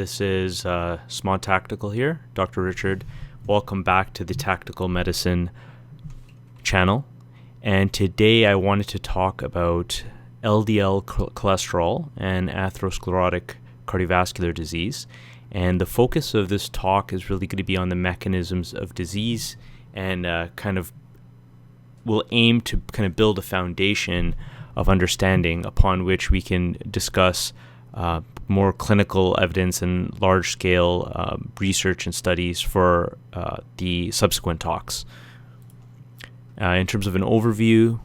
This is Small Tactical here, Dr. Richard. Welcome back to the Tactical Medicine channel. And today I wanted to talk about LDL cholesterol and atherosclerotic cardiovascular disease. And the focus of this talk is really going to be on the mechanisms of disease and will aim to kind of build a foundation of understanding upon which we can discuss more clinical evidence and large-scale research and studies for the subsequent talks. In terms of an overview, I'm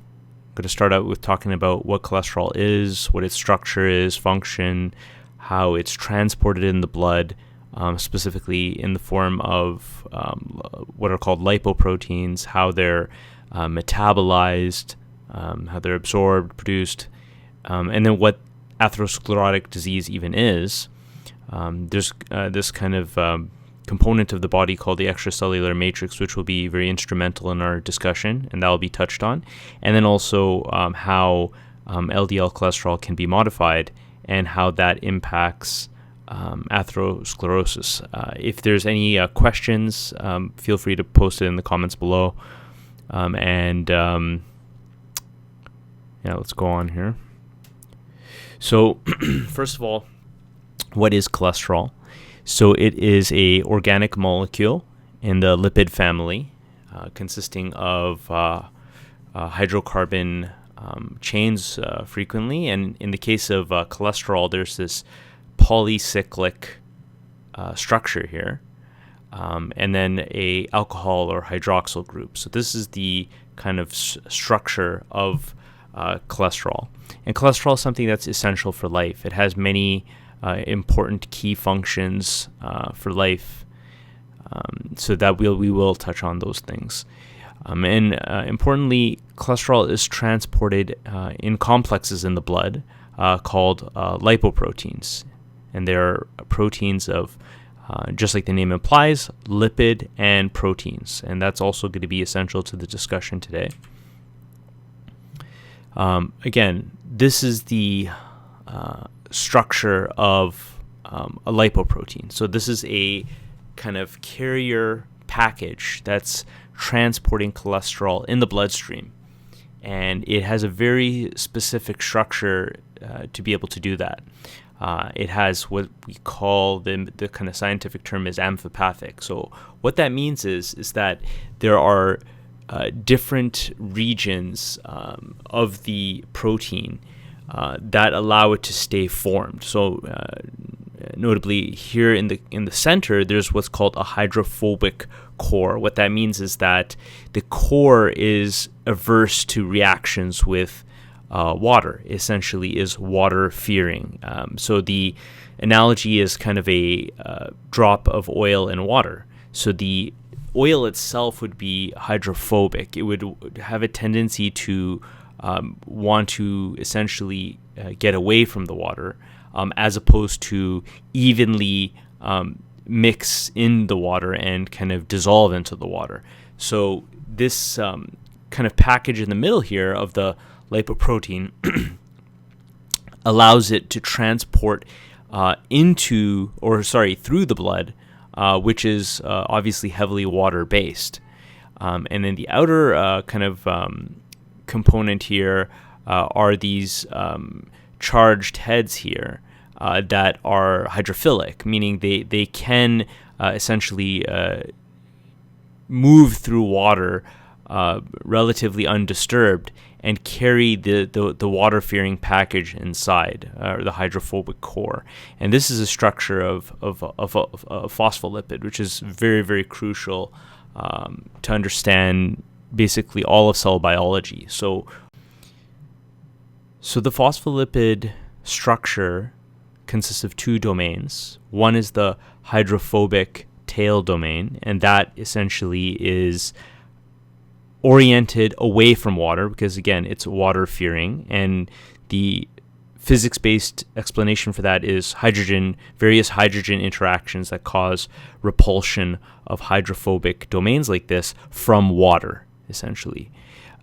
going to start out with talking about what cholesterol is, what its structure is, function, how it's transported in the blood, specifically in the form of what are called lipoproteins, how they're metabolized, how they're absorbed, produced, and then what atherosclerotic disease even is. There's this kind of component of the body called the extracellular matrix, which will be very instrumental in our discussion, and that will be touched on. And then also how LDL cholesterol can be modified and how that impacts atherosclerosis. If there's any questions, feel free to post it in the comments below. Let's go on here. So, first of all, what is cholesterol? So it is a organic molecule in the lipid family, consisting of hydrocarbon chains frequently. And in the case of cholesterol, there's this polycyclic structure here, and then a alcohol or hydroxyl group. So this is the kind of structure of cholesterol. And cholesterol is something that's essential for life. It has many important key functions for life, so that we will touch on those things. And importantly, cholesterol is transported in complexes in the blood called lipoproteins. And they're proteins of, just like the name implies, lipid and proteins. And that's also going to be essential to the discussion today. Again, this is the structure of a lipoprotein. So this is a kind of carrier package that's transporting cholesterol in the bloodstream. And it has a very specific structure to be able to do that. It has what we call the kind of scientific term is amphipathic. So what that means is that there are different regions of the protein that allow it to stay formed. So, notably here in the center, there's what's called a hydrophobic core. What that means is that the core is averse to reactions with water. Essentially, is water fearing. So the analogy is kind of a drop of oil in water. So the oil itself would be hydrophobic. It would have a tendency to want to essentially get away from the water, as opposed to evenly mix in the water and kind of dissolve into the water. So this kind of package in the middle here of the lipoprotein allows it to transport through the blood, which is obviously heavily water-based. And then the outer component here are these charged heads here that are hydrophilic, meaning they can essentially move through water relatively undisturbed and carry the water-fearing package inside, or the hydrophobic core. And this is a structure of a phospholipid, which is very, very crucial to understand basically all of cell biology. So the phospholipid structure consists of two domains. One is the hydrophobic tail domain, and that essentially is oriented away from water because, again, it's water-fearing. And the physics-based explanation for that is various hydrogen interactions that cause repulsion of hydrophobic domains like this from water, essentially.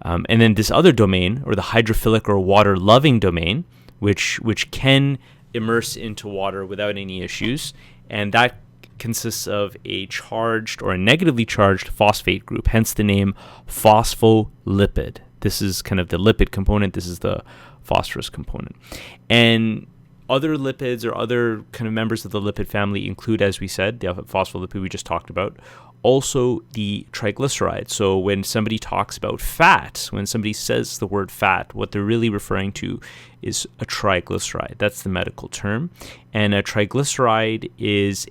And then this other domain, or the hydrophilic or water-loving domain, which can immerse into water without any issues, and that consists of a charged or a negatively charged phosphate group, hence the name phospholipid. This is kind of the lipid component. This is the phosphorus component. And other lipids or other kind of members of the lipid family include, as we said, the phospholipid we just talked about, also the triglycerides. So when somebody talks about fat, when somebody says the word fat, what they're really referring to is a triglyceride. That's the medical term. And a triglyceride is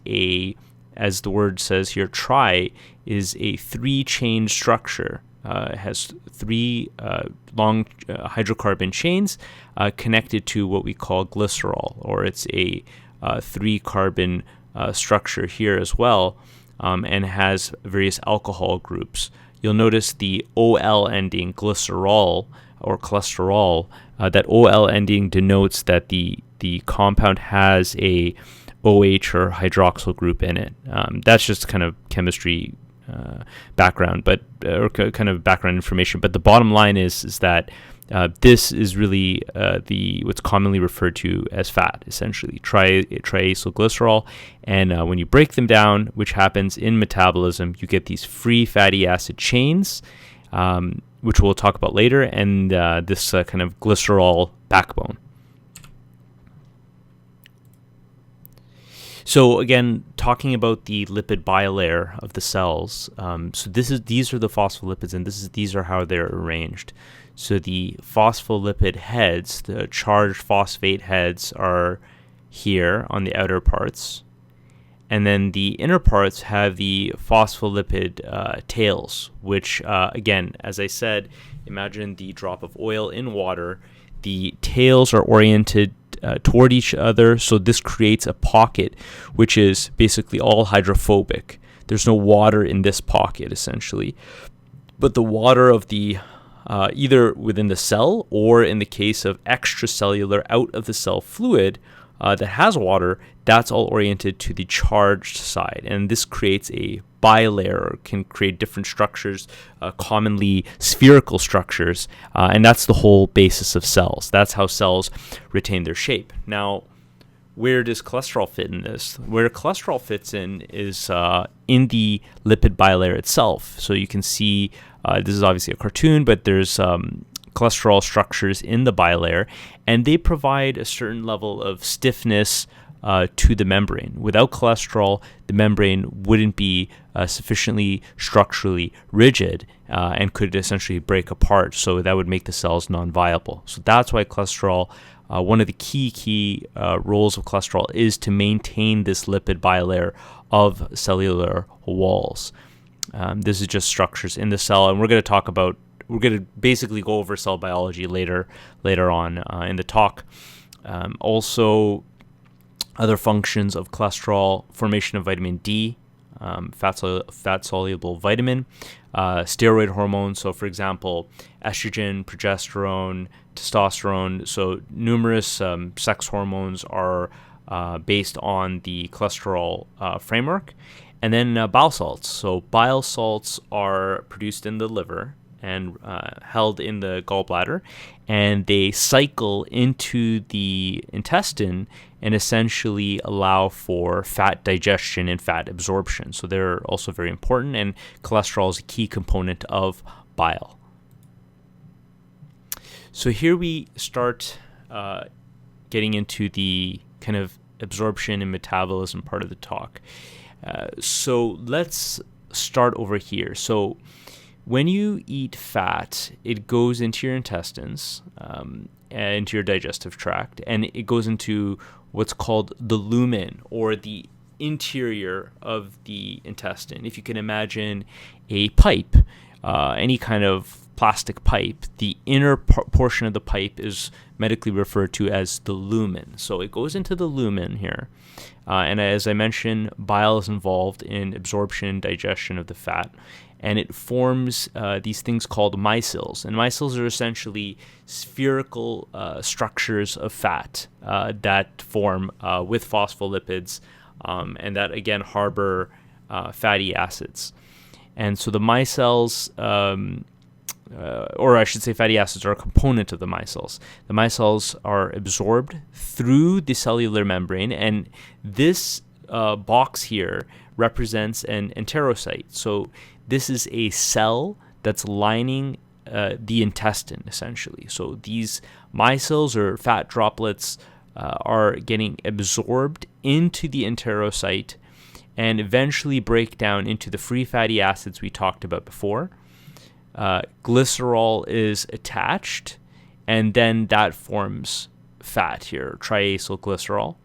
as the word says here, tri, is a 3-chain structure. It has 3 long hydrocarbon chains connected to what we call glycerol, or it's a 3-carbon structure here as well, and has various alcohol groups. You'll notice the OL ending, glycerol or cholesterol, that OL ending denotes that the compound has a OH or hydroxyl group in it. That's just kind of chemistry background, or kind of background information. But the bottom line is that this is really what's commonly referred to as fat, essentially triacylglycerol. And when you break them down, which happens in metabolism, you get these free fatty acid chains, which we'll talk about later, and this kind of glycerol backbone. So again, talking about the lipid bilayer of the cells, so these are the phospholipids, and these are how they're arranged. So the phospholipid heads, the charged phosphate heads, are here on the outer parts, and then the inner parts have the phospholipid tails, which again, as I said, imagine the drop of oil in water. The tails are oriented toward each other, so this creates a pocket which is basically all hydrophobic. There's no water in this pocket, essentially, but the water of the either within the cell, or in the case of extracellular out of the cell fluid that has water, that's all oriented to the charged side, and this creates a bilayer, can create different structures, commonly spherical structures, and that's the whole basis of cells. That's how cells retain their shape. Now, where does cholesterol fit in this? Where cholesterol fits in is in the lipid bilayer itself. So you can see, this is obviously a cartoon, but there's cholesterol structures in the bilayer, and they provide a certain level of stiffness to the membrane. Without cholesterol, the membrane wouldn't be sufficiently structurally rigid and could essentially break apart, so that would make the cells non-viable. So that's why cholesterol, one of the key roles of cholesterol is to maintain this lipid bilayer of cellular walls. This is just structures in the cell, and we're going to basically go over cell biology later on in the talk. Also, other functions of cholesterol: formation of vitamin D, fat-soluble vitamin, steroid hormones. So, for example, estrogen, progesterone, testosterone. So, numerous sex hormones are based on the cholesterol framework. And then bile salts. So, bile salts are produced in the liver and held in the gallbladder, and they cycle into the intestine and essentially allow for fat digestion and fat absorption. So they're also very important, and cholesterol is a key component of bile. So here we start getting into the kind of absorption and metabolism part of the talk. So let's start over here. So when you eat fat, it goes into your intestines, into your digestive tract, and it goes into what's called the lumen, or the interior of the intestine. If you can imagine a pipe, any kind of plastic pipe, the inner portion of the pipe is medically referred to as the lumen. So it goes into the lumen here. And as I mentioned, bile is involved in absorption, digestion of the fat, and it forms these things called micelles. And micelles are essentially spherical structures of fat that form with phospholipids and that, again, harbor fatty acids. And so the micelles or I should say fatty acids are a component of the micelles. The micelles are absorbed through the cellular membrane, and this box here represents an enterocyte. So this is a cell that's lining the intestine, essentially. So these micelles or fat droplets are getting absorbed into the enterocyte and eventually break down into the free fatty acids we talked about before. Glycerol is attached, and then that forms fat here, triacylglycerol.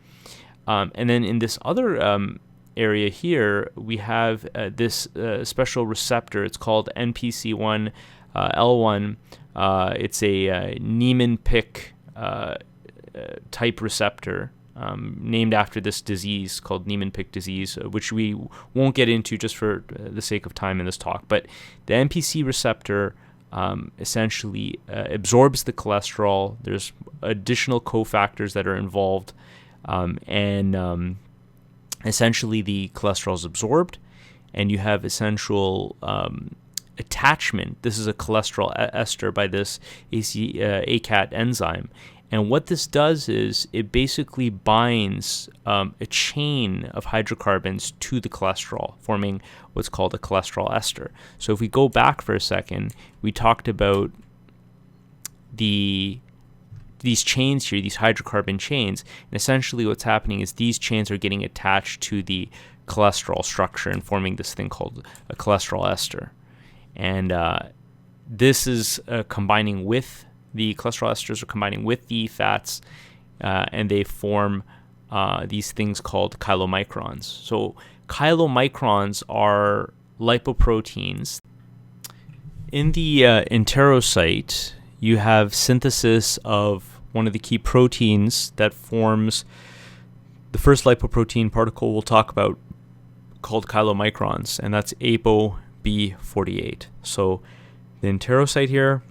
And then in this other area here, we have this special receptor. It's called NPC1 L1. It's a Niemann-Pick type receptor, named after this disease called Niemann-Pick disease, which we won't get into just for the sake of time in this talk. But the NPC receptor essentially absorbs the cholesterol. There's additional cofactors that are involved, and essentially the cholesterol is absorbed, and you have essential attachment. This is a cholesterol ester by this ACAT enzyme. And what this does is it basically binds a chain of hydrocarbons to the cholesterol, forming what's called a cholesterol ester. So if we go back for a second, we talked about these chains here, these hydrocarbon chains. And essentially what's happening is these chains are getting attached to the cholesterol structure and forming this thing called a cholesterol ester. And this is combining with the cholesterol esters are combining with the fats, and they form these things called chylomicrons. So chylomicrons are lipoproteins. In the enterocyte, you have synthesis of one of the key proteins that forms the first lipoprotein particle we'll talk about, called chylomicrons, and that's ApoB48. So the enterocyte here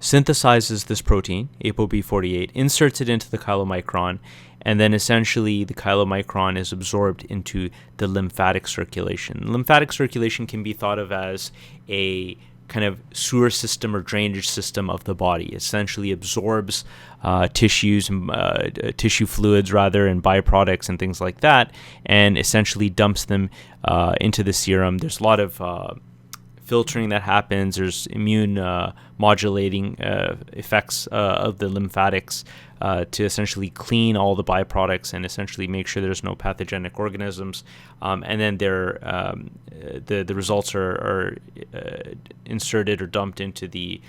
synthesizes this protein, ApoB48, inserts it into the chylomicron, and then essentially the chylomicron is absorbed into the lymphatic circulation. Lymphatic circulation can be thought of as a kind of sewer system or drainage system of the body. It essentially absorbs tissues, tissue fluids rather, and byproducts and things like that, and essentially dumps them into the serum. There's a lot of filtering that happens. There's immune modulating effects of the lymphatics to essentially clean all the byproducts and essentially make sure there's no pathogenic organisms. And then the results are inserted or dumped into the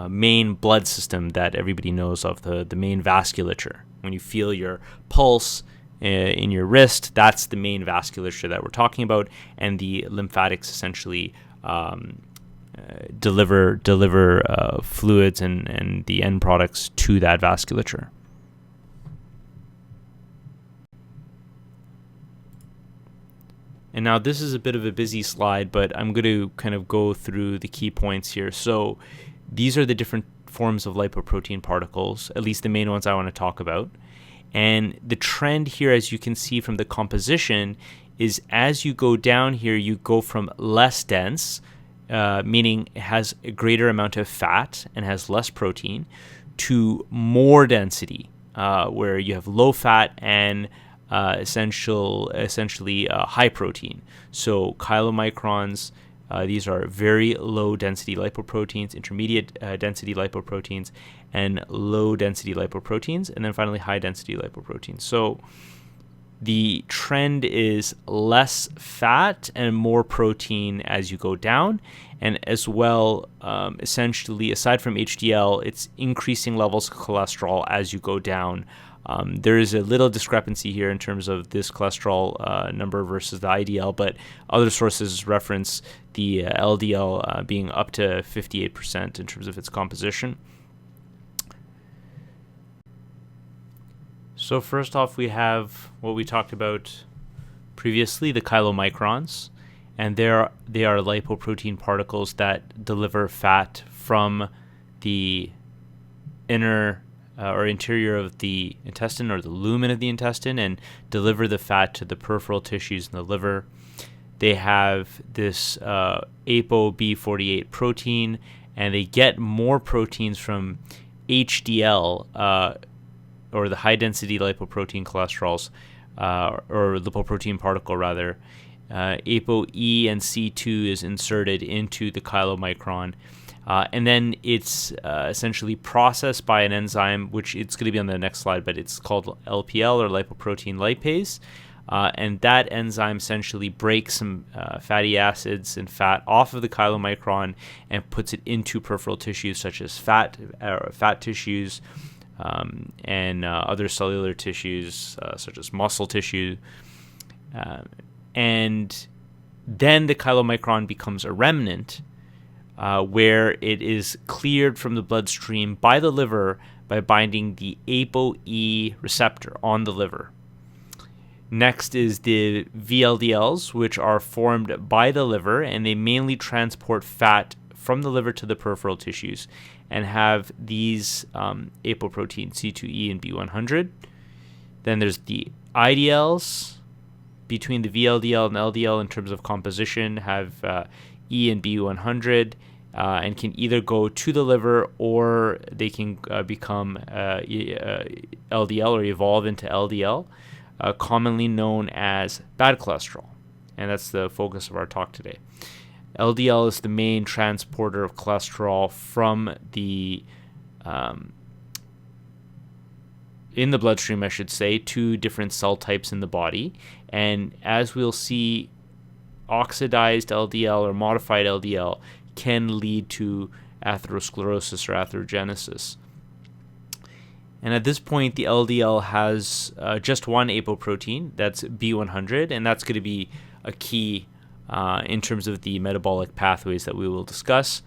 main blood system that everybody knows of, the main vasculature. When you feel your pulse in your wrist, that's the main vasculature that we're talking about, and the lymphatics essentially deliver fluids and the end products to that vasculature. And now this is a bit of a busy slide, but I'm going to kind of go through the key points here. So these are the different forms of lipoprotein particles, at least the main ones I want to talk about. And the trend here, as you can see from the composition, is as you go down here, you go from less dense, meaning it has a greater amount of fat and has less protein, to more density, where you have low fat and essentially high protein. So chylomicrons, these are very low density lipoproteins, intermediate density lipoproteins, and low density lipoproteins, and then finally high density lipoproteins. So the trend is less fat and more protein as you go down, and as well, essentially, aside from HDL, it's increasing levels of cholesterol as you go down. There is a little discrepancy here in terms of this cholesterol number versus the IDL, but other sources reference the LDL being up to 58% in terms of its composition. So first off, we have what we talked about previously, the chylomicrons, and they are lipoprotein particles that deliver fat from the inner or interior of the intestine, or the lumen of the intestine, and deliver the fat to the peripheral tissues in the liver. they have this ApoB48 protein, and they get more proteins from HDL, or the high-density lipoprotein cholesterols, or lipoprotein particle rather. ApoE and C2 is inserted into the chylomicron, and then it's essentially processed by an enzyme, which it's going to be on the next slide, but it's called LPL, or lipoprotein lipase. And that enzyme essentially breaks some fatty acids and fat off of the chylomicron and puts it into peripheral tissues such as fat tissues, and other cellular tissues such as muscle tissue. And then the chylomicron becomes a remnant, where it is cleared from the bloodstream by the liver by binding the ApoE receptor on the liver. Next is the VLDLs, which are formed by the liver, and they mainly transport fat from the liver to the peripheral tissues and have these apoproteins C2E and B100. Then there's the IDLs between the VLDL and LDL in terms of composition, have E and B100, and can either go to the liver or they can become LDL or evolve into LDL. Commonly known as bad cholesterol, and that's the focus of our talk today. LDL is the main transporter of cholesterol from the in the bloodstream, I should say, to different cell types in the body. And as we'll see, oxidized LDL or modified LDL can lead to atherosclerosis or atherogenesis. And at this point, the LDL has just one apoprotein, that's B100, and that's going to be a key in terms of the metabolic pathways that we will discuss.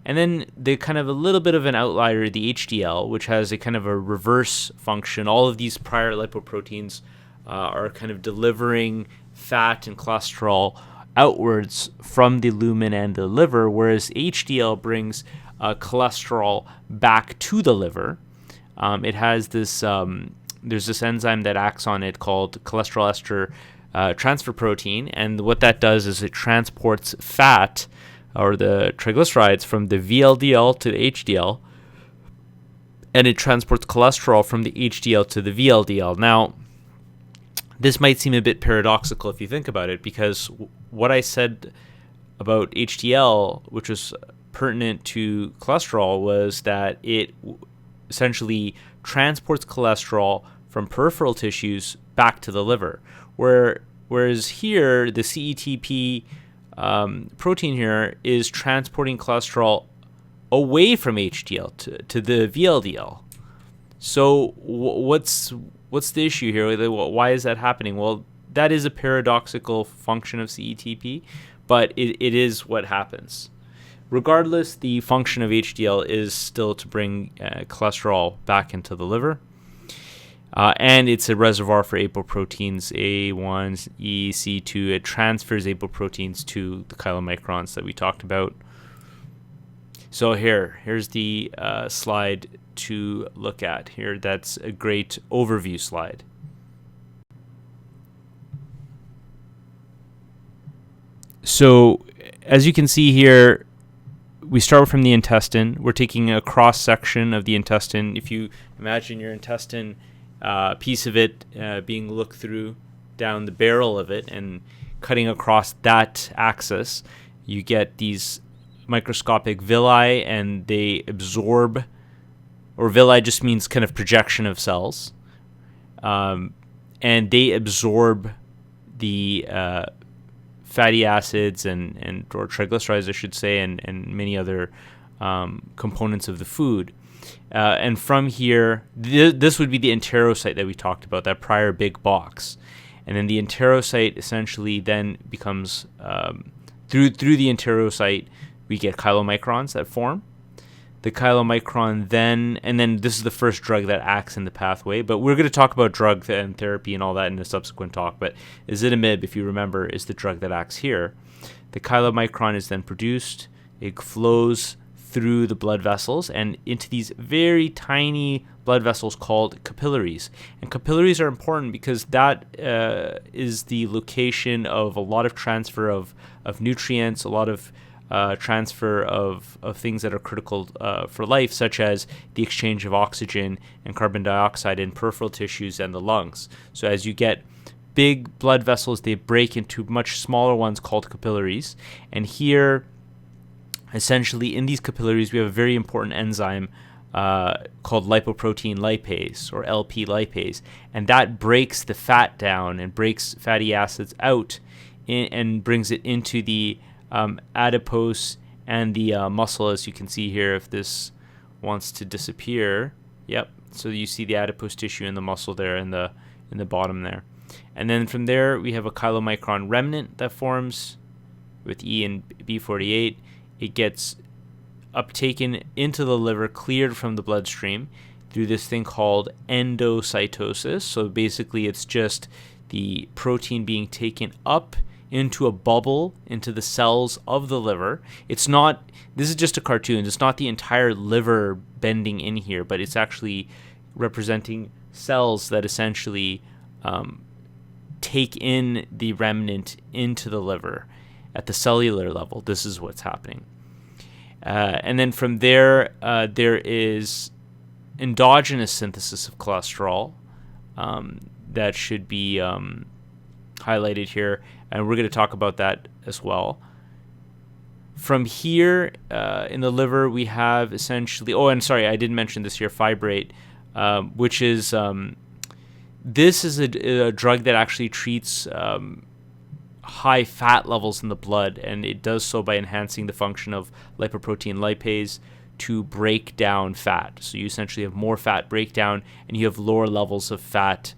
And then the kind of a little bit of an outlier, the HDL, which has a kind of a reverse function. All of these prior lipoproteins are kind of delivering fat and cholesterol outwards from the lumen and the liver, whereas HDL brings cholesterol back to the liver. It has this, there's this enzyme that acts on it called cholesterol ester transfer protein, and what that does is it transports fat or the triglycerides from the VLDL to the HDL, and it transports cholesterol from the HDL to the VLDL. Now, this might seem a bit paradoxical if you think about it, because what I said about HDL, which was pertinent to cholesterol, was that it essentially transports cholesterol from peripheral tissues back to the liver, whereas here the CETP protein here is transporting cholesterol away from HDL to the VLDL. So what's the issue here? Why is that happening? Well, that is a paradoxical function of CETP, but it is what happens. Regardless, the function of HDL is still to bring cholesterol back into the liver. And it's a reservoir for apoproteins A1, E, C2. It transfers apoproteins to the chylomicrons that we talked about. So here's the slide to look at here. That's a great overview slide. So as you can see here, we start from the intestine. We're taking a cross section of the intestine. If you imagine your intestine, piece of it being looked through down the barrel of it and cutting across that axis, you get these microscopic villi, and they absorb, or villi just means kind of projection of cells, and they absorb the fatty acids and or triglycerides, I should say, and many other components of the food. And from here, this would be the enterocyte that we talked about, that prior big box. And then the enterocyte essentially then becomes, through the enterocyte, we get chylomicrons that form. The chylomicron then, and then this is the first drug that acts in the pathway, but we're going to talk about drug and therapy and all that in a subsequent talk. But ezetimibe, if you remember, is the drug that acts here. The chylomicron is then produced. It flows through the blood vessels and into these very tiny blood vessels called capillaries. And capillaries are important because that is the location of a lot of transfer of nutrients, a lot of transfer of things that are critical for life, such as the exchange of oxygen and carbon dioxide in peripheral tissues and the lungs. So as you get big blood vessels, they break into much smaller ones called capillaries. And here, essentially, in these capillaries, we have a very important enzyme called lipoprotein lipase, or LP lipase. And that breaks the fat down and breaks fatty acids out and brings it into the adipose and the muscle, as you can see here. If this wants to disappear, yep. So you see the adipose tissue and the muscle there in the bottom there. And then from there, we have a chylomicron remnant that forms with E and B48. It gets uptaken into the liver, cleared from the bloodstream through this thing called endocytosis. So basically, it's just the protein being taken up into a bubble into the cells of the liver. It's not, this is just a cartoon. It's not the entire liver bending in here, but it's actually representing cells that essentially take in the remnant into the liver at the cellular level. This is what's happening. And then from there, there is endogenous synthesis of cholesterol that should be highlighted here, and we're going to talk about that as well. From here, in the liver, we have essentially, oh, and sorry, I didn't mention this here, fibrate, which is, this is a drug that actually treats high fat levels in the blood, and it does so by enhancing the function of lipoprotein lipase to break down fat. So you essentially have more fat breakdown, and you have lower levels of fat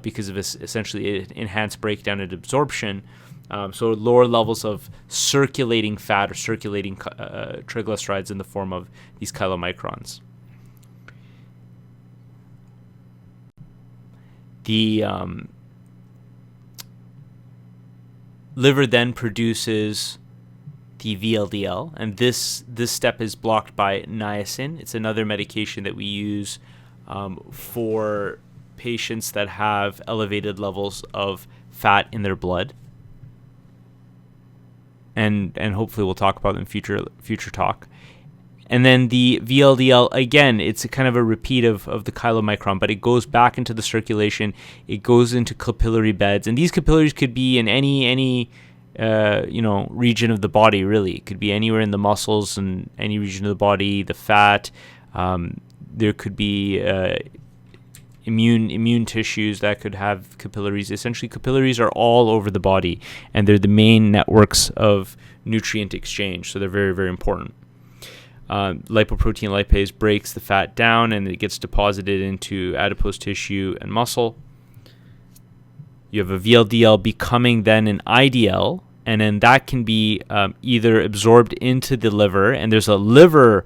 because of essentially enhanced breakdown and absorption. So lower levels of circulating fat or circulating triglycerides in the form of these chylomicrons. The liver then produces the VLDL, and this step is blocked by niacin. It's another medication that we use for patients that have elevated levels of fat in their blood, and hopefully we'll talk about it in future talk. And then the VLDL, again, it's a kind of a repeat of the chylomicron, but it goes back into the circulation. It goes into capillary beds, and these capillaries could be in any region of the body, really. It could be anywhere in the muscles and any region of the body, the fat. There could be immune tissues that could have capillaries. Essentially, capillaries are all over the body, and they're the main networks of nutrient exchange, so they're very, very important. Lipoprotein lipase breaks the fat down, and it gets deposited into adipose tissue and muscle. You have a VLDL becoming then an IDL, and then that can be either absorbed into the liver, and there's a liver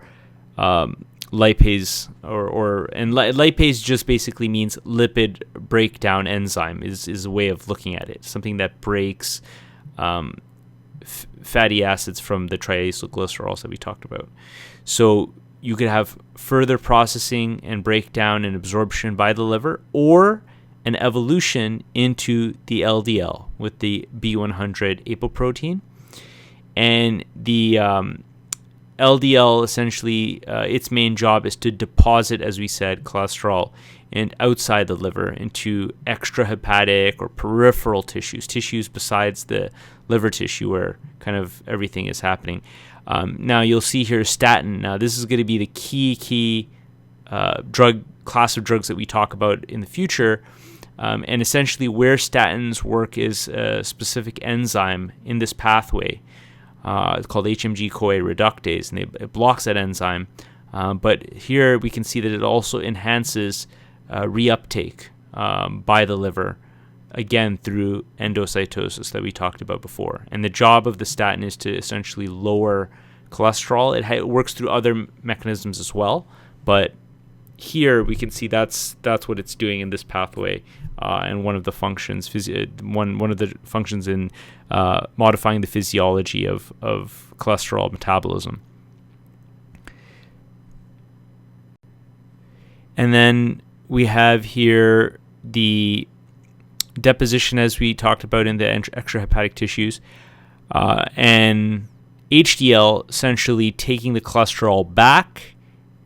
lipase, and lipase just basically means lipid breakdown enzyme is a way of looking at it. Something that breaks fatty acids from the triacylglycerols that we talked about. So you could have further processing and breakdown and absorption by the liver, or an evolution into the LDL with the B100 apoprotein. And the LDL, essentially, its main job is to deposit, as we said, cholesterol and outside the liver into extrahepatic or peripheral tissues besides the liver tissue where kind of everything is happening. Now you'll see here statin. Now this is going to be the key drug class of drugs that we talk about in the future. And essentially where statins work is a specific enzyme in this pathway. It's called HMG-CoA reductase, and it blocks that enzyme. But here we can see that it also enhances reuptake by the liver, again through endocytosis that we talked about before. And the job of the statin is to essentially lower cholesterol. It works through other mechanisms as well, but here we can see that's what it's doing in this pathway, and one of the functions, one of the functions in modifying the physiology of cholesterol metabolism. And then we have here the deposition, as we talked about, in the extrahepatic tissues, and HDL essentially taking the cholesterol back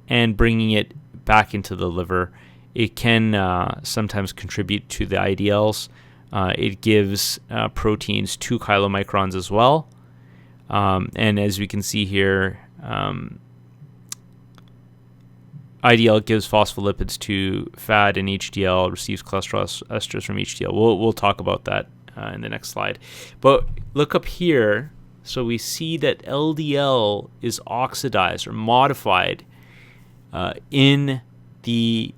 and bringing it back into the liver. It can sometimes contribute to the IDLs. It gives proteins 2 chylomicrons as well. And as we can see here, IDL gives phospholipids to fat, and HDL receives cholesterol esters from HDL. We'll talk about that in the next slide. But look up here. So we see that LDL is oxidized or modified in the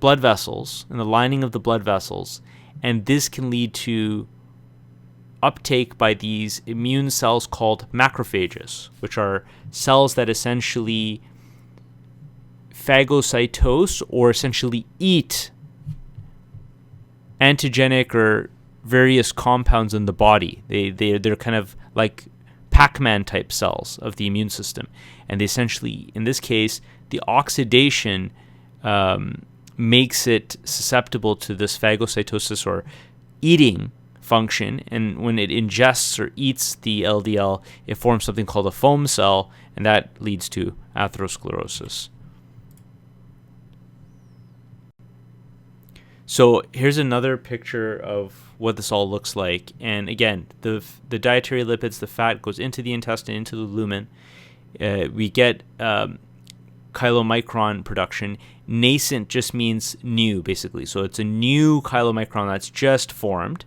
blood vessels, in the lining of the blood vessels, and this can lead to uptake by these immune cells called macrophages, which are cells that essentially phagocytose or essentially eat antigenic or various compounds in the body. They're kind of like Pac-Man type cells of the immune system, and they essentially, in this case, the oxidation makes it susceptible to this phagocytosis or eating function, and when it ingests or eats the LDL, it forms something called a foam cell, and that leads to atherosclerosis. So here's another picture of what this all looks like. And again, the dietary lipids, the fat goes into the intestine, into the lumen. We get chylomicron production. Nascent just means new, basically. So it's a new chylomicron that's just formed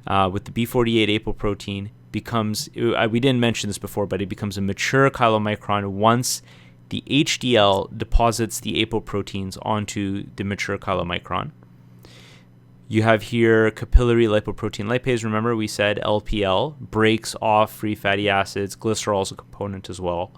with the B48 apoprotein. We didn't mention this before, but it becomes a mature chylomicron once the HDL deposits the apoproteins onto the mature chylomicron. You have here capillary lipoprotein lipase. Remember, we said LPL breaks off free fatty acids. Glycerol is a component as well.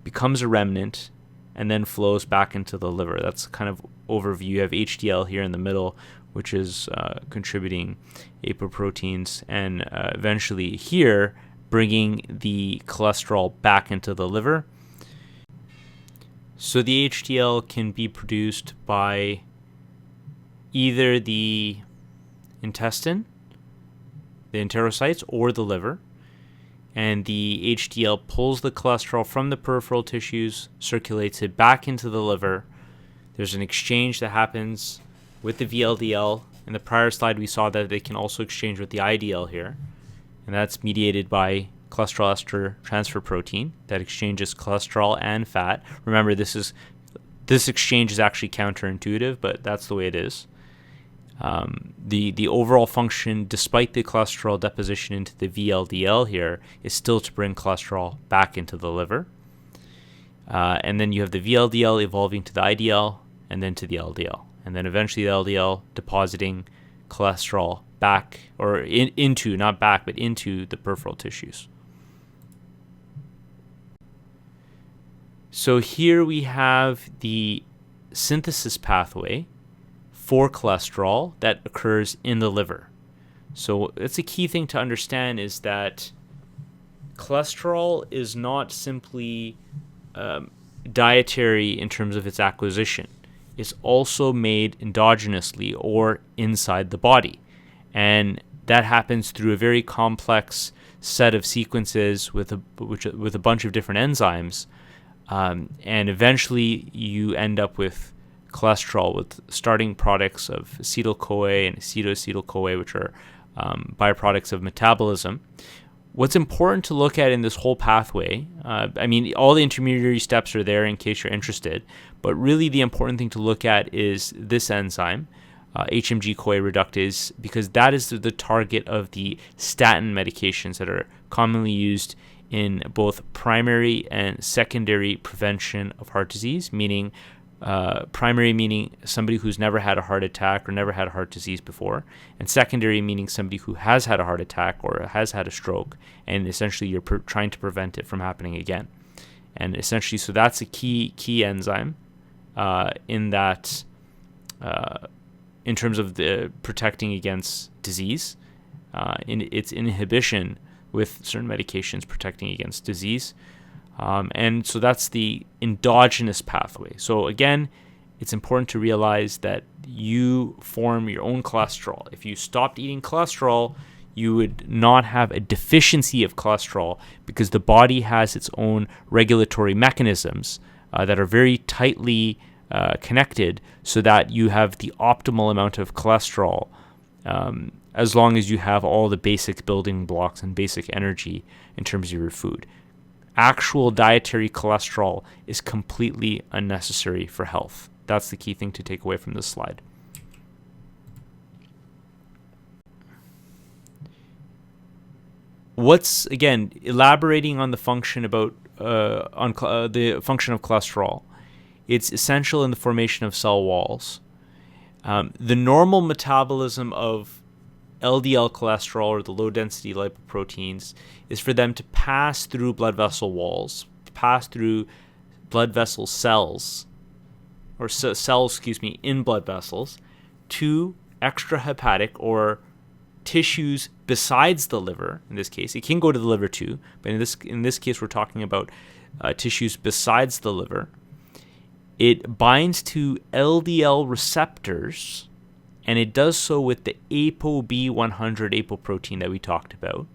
Becomes a remnant and then flows back into the liver. That's kind of overview. You have HDL here in the middle, which is contributing apoproteins, and eventually here bringing the cholesterol back into the liver. So the HDL can be produced by either the intestine, the enterocytes, or the liver. And the HDL pulls the cholesterol from the peripheral tissues, circulates it back into the liver. There's an exchange that happens with the VLDL. In the prior slide, we saw that they can also exchange with the IDL here. And that's mediated by cholesterol ester transfer protein that exchanges cholesterol and fat. Remember, this exchange is actually counterintuitive, but that's the way it is. The overall function, despite the cholesterol deposition into the VLDL here, is still to bring cholesterol back into the liver. And then you have the VLDL evolving to the IDL and then to the LDL. And then eventually the LDL depositing cholesterol back, or into, not back, but into the peripheral tissues. So here we have the synthesis pathway for cholesterol that occurs in the liver. So that's a key thing to understand, is that cholesterol is not simply dietary in terms of its acquisition. It's also made endogenously or inside the body. And that happens through a very complex set of sequences with a bunch of different enzymes. And eventually you end up with cholesterol with starting products of acetyl-CoA and acetoacetyl-CoA, which are byproducts of metabolism. What's important to look at in this whole pathway, all the intermediary steps are there in case you're interested, but really the important thing to look at is this enzyme, HMG-CoA reductase, because that is the target of the statin medications that are commonly used in both primary and secondary prevention of heart disease, meaning primary meaning somebody who's never had a heart attack or never had a heart disease before, and secondary meaning somebody who has had a heart attack or has had a stroke, and essentially you're trying to prevent it from happening again. And essentially, so that's a key enzyme in that, in terms of the protecting against disease, in its inhibition with certain medications protecting against disease. And so that's the endogenous pathway. So again, it's important to realize that you form your own cholesterol. If you stopped eating cholesterol, you would not have a deficiency of cholesterol, because the body has its own regulatory mechanisms that are very tightly connected, so that you have the optimal amount of cholesterol as long as you have all the basic building blocks and basic energy in terms of your food. Actual dietary cholesterol is completely unnecessary for health. That's the key thing to take away from this slide. What's, again, elaborating on the function the function of cholesterol. It's essential in the formation of cell walls. The normal metabolism of LDL cholesterol, or the low-density lipoproteins, is for them to pass through blood vessel walls, pass through blood vessel cells, or cells, in blood vessels, to extrahepatic, or tissues besides the liver. In this case, it can go to the liver too, but in this case, we're talking about tissues besides the liver. It binds to LDL receptors, and it does so with the ApoB100 apoprotein that we talked about.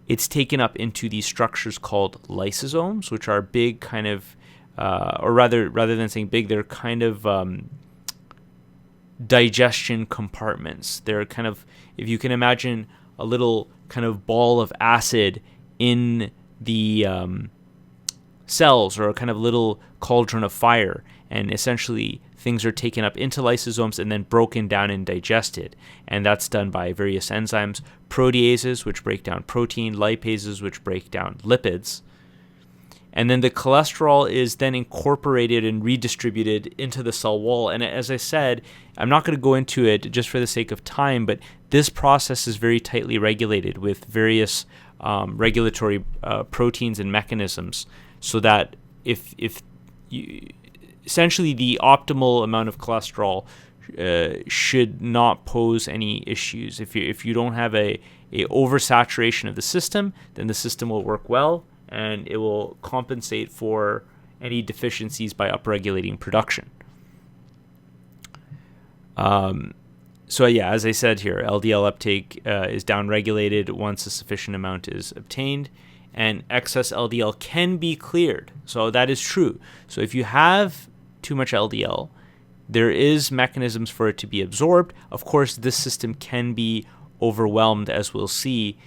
It's taken up into these structures called lysosomes, which are big kind of, or rather than saying big, they're kind of digestion compartments. They're kind of, if you can imagine a little kind of ball of acid in the cells, or a kind of little cauldron of fire, and essentially things are taken up into lysosomes and then broken down and digested. And that's done by various enzymes, proteases, which break down protein, lipases, which break down lipids. And then the cholesterol is then incorporated and redistributed into the cell wall. And as I said, I'm not going to go into it just for the sake of time, but this process is very tightly regulated with various regulatory proteins and mechanisms, so that if you, essentially the optimal amount of cholesterol should not pose any issues. If you don't have a oversaturation of the system, then the system will work well, and it will compensate for any deficiencies by upregulating production. So yeah, as I said here, LDL uptake is downregulated once a sufficient amount is obtained, and excess LDL can be cleared. So that is true. So if you have too much LDL, there is mechanisms for it to be absorbed. Of course, this system can be overwhelmed, as we'll see,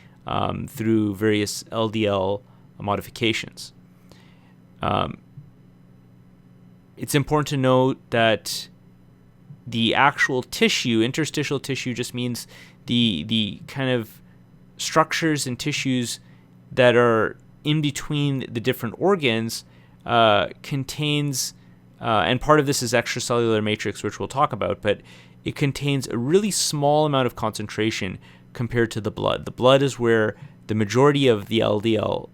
through various LDL modifications. It's important to note that the actual tissue, interstitial tissue, just means the kind of structures and tissues that are in between the different organs, contains, and part of this is extracellular matrix, which we'll talk about, but it contains a really small amount of concentration compared to the blood. The blood is where the majority of the LDL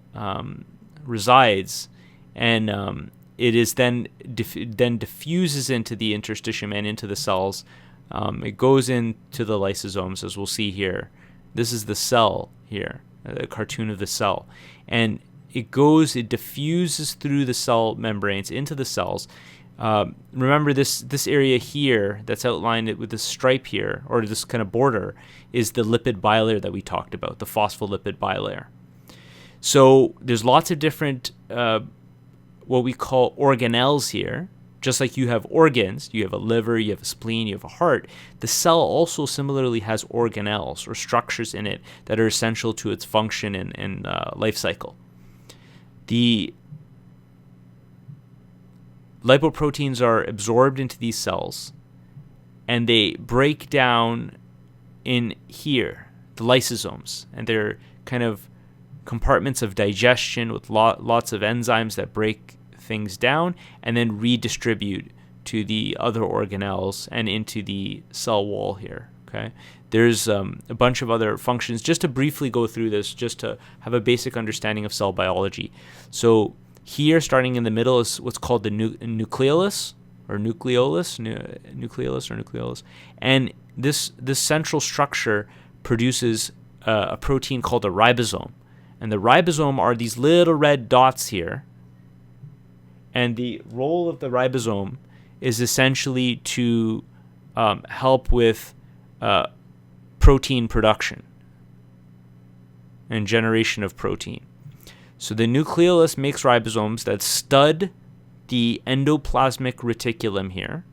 resides, and it is then diffuses into the interstitium and into the cells. It goes into the lysosomes, as we'll see here. This is the cell here, a cartoon of the cell, and it diffuses through the cell membranes into the cells. Remember this area here that's outlined with this stripe here, or this kind of border, is the lipid bilayer that we talked about, the phospholipid bilayer. So there's lots of different what we call organelles here. Just like you have organs, you have a liver, you have a spleen, you have a heart, the cell also similarly has organelles, or structures in it, that are essential to its function and life cycle. The lipoproteins are absorbed into these cells, and they break down in here, the lysosomes, and they're kind of compartments of digestion with lots of enzymes that break things down and then redistribute to the other organelles and into the cell wall here. Okay, there's a bunch of other functions. Just to briefly go through this, just to have a basic understanding of cell biology. So here, starting in the middle, is what's called the nucleolus, and this central structure produces a protein called a ribosome, and the ribosome are these little red dots here. And the role of the ribosome is essentially to help with protein production and generation of protein. So the nucleolus makes ribosomes that stud the endoplasmic reticulum here.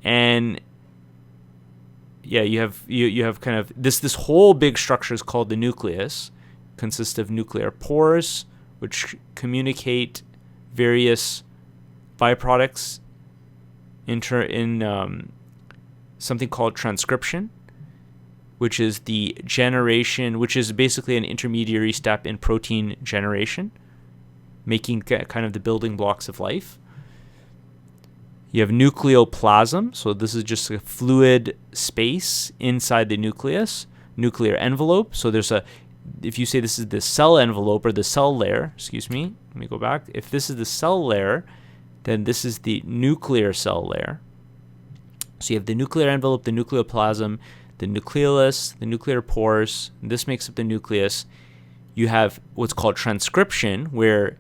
And yeah, you have kind of this whole big structure is called the nucleus. Consists of nuclear pores, which communicate various byproducts in something called transcription, which is the generation, which is basically an intermediary step in protein generation, making kind of the building blocks of life. You have nucleoplasm, so this is just a fluid space inside the nucleus, nuclear envelope. So there's if you say this is the cell envelope or the cell layer, let me go back. If this is the cell layer, then this is the nuclear cell layer. So you have the nuclear envelope, the nucleoplasm, the nucleolus, the nuclear pores. This makes up the nucleus. You have what's called transcription, where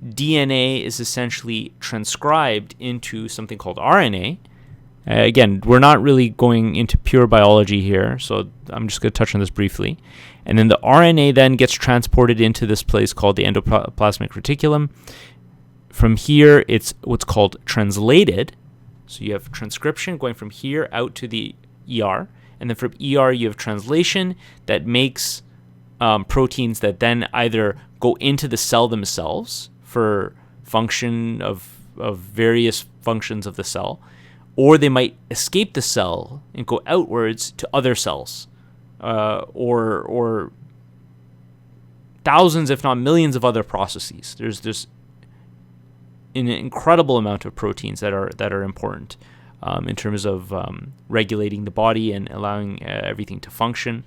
DNA is essentially transcribed into something called RNA. Again, we're not really going into pure biology here, so I'm just going to touch on this briefly. And then the RNA then gets transported into this place called the endoplasmic reticulum. From here, it's what's called translated. So you have transcription going from here out to the ER. And then from ER, you have translation that makes proteins that then either go into the cell themselves for function of various functions of the cell, or they might escape the cell and go outwards to other cells, or thousands, if not millions, of other processes. There's an incredible amount of proteins that are important in terms of regulating the body and allowing everything to function.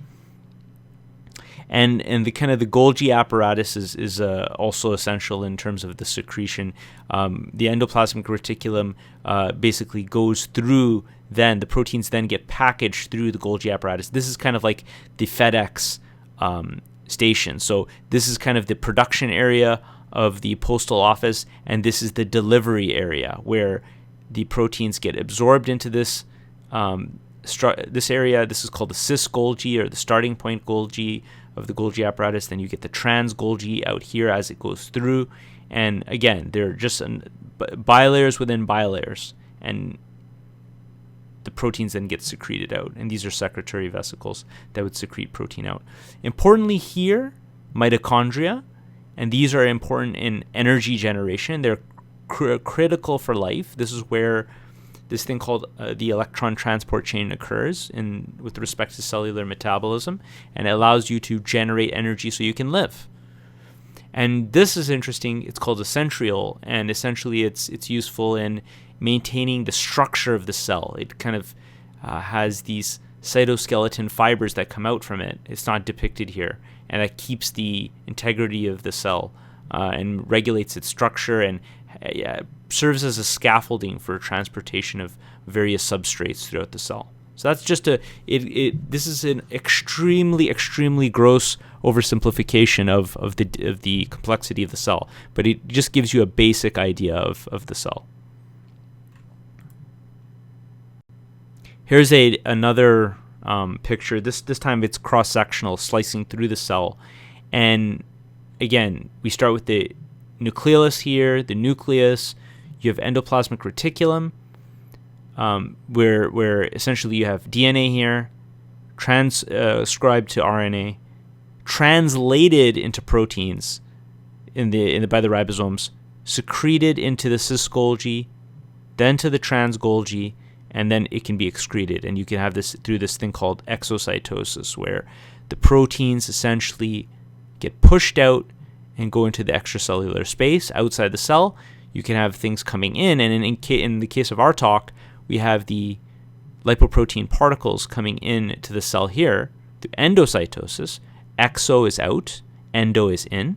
And the kind of the Golgi apparatus is also essential in terms of the secretion. The endoplasmic reticulum basically goes through, then the proteins then get packaged through the Golgi apparatus. This is kind of like the FedEx station. So this is kind of the production area of the postal office, and this is the delivery area where the proteins get absorbed into this this area. This is called the cis Golgi, or the starting point Golgi of the Golgi apparatus. Then you get the trans Golgi out here as it goes through, and again, they're just bilayers within bilayers, and the proteins then get secreted out, and these are secretory vesicles that would secrete protein out. Importantly here, mitochondria, and these are important in energy generation. They're critical for life. This is where this thing called the electron transport chain occurs with respect to cellular metabolism, and it allows you to generate energy so you can live. And this is interesting. It's called a centriole, and essentially it's useful in maintaining the structure of the cell. It kind of has these cytoskeleton fibers that come out from it. It's not depicted here, and that keeps the integrity of the cell and regulates its structure, and serves as a scaffolding for transportation of various substrates throughout the cell. So that's just this is an extremely gross oversimplification of the complexity of the cell, but it just gives you a basic idea of the cell. Here's another picture. This time it's cross-sectional, slicing through the cell, and again we start with the nucleolus here, the nucleus. You have endoplasmic reticulum, where essentially you have DNA here, transcribed to RNA, translated into proteins by the ribosomes, secreted into the cis Golgi, then to the trans Golgi, and then it can be excreted. And you can have this through this thing called exocytosis, where the proteins essentially get pushed out and go into the extracellular space outside the cell. You can have things coming in, and in the case of our talk, we have the lipoprotein particles coming in to the cell here through endocytosis. Exo is out, endo is in.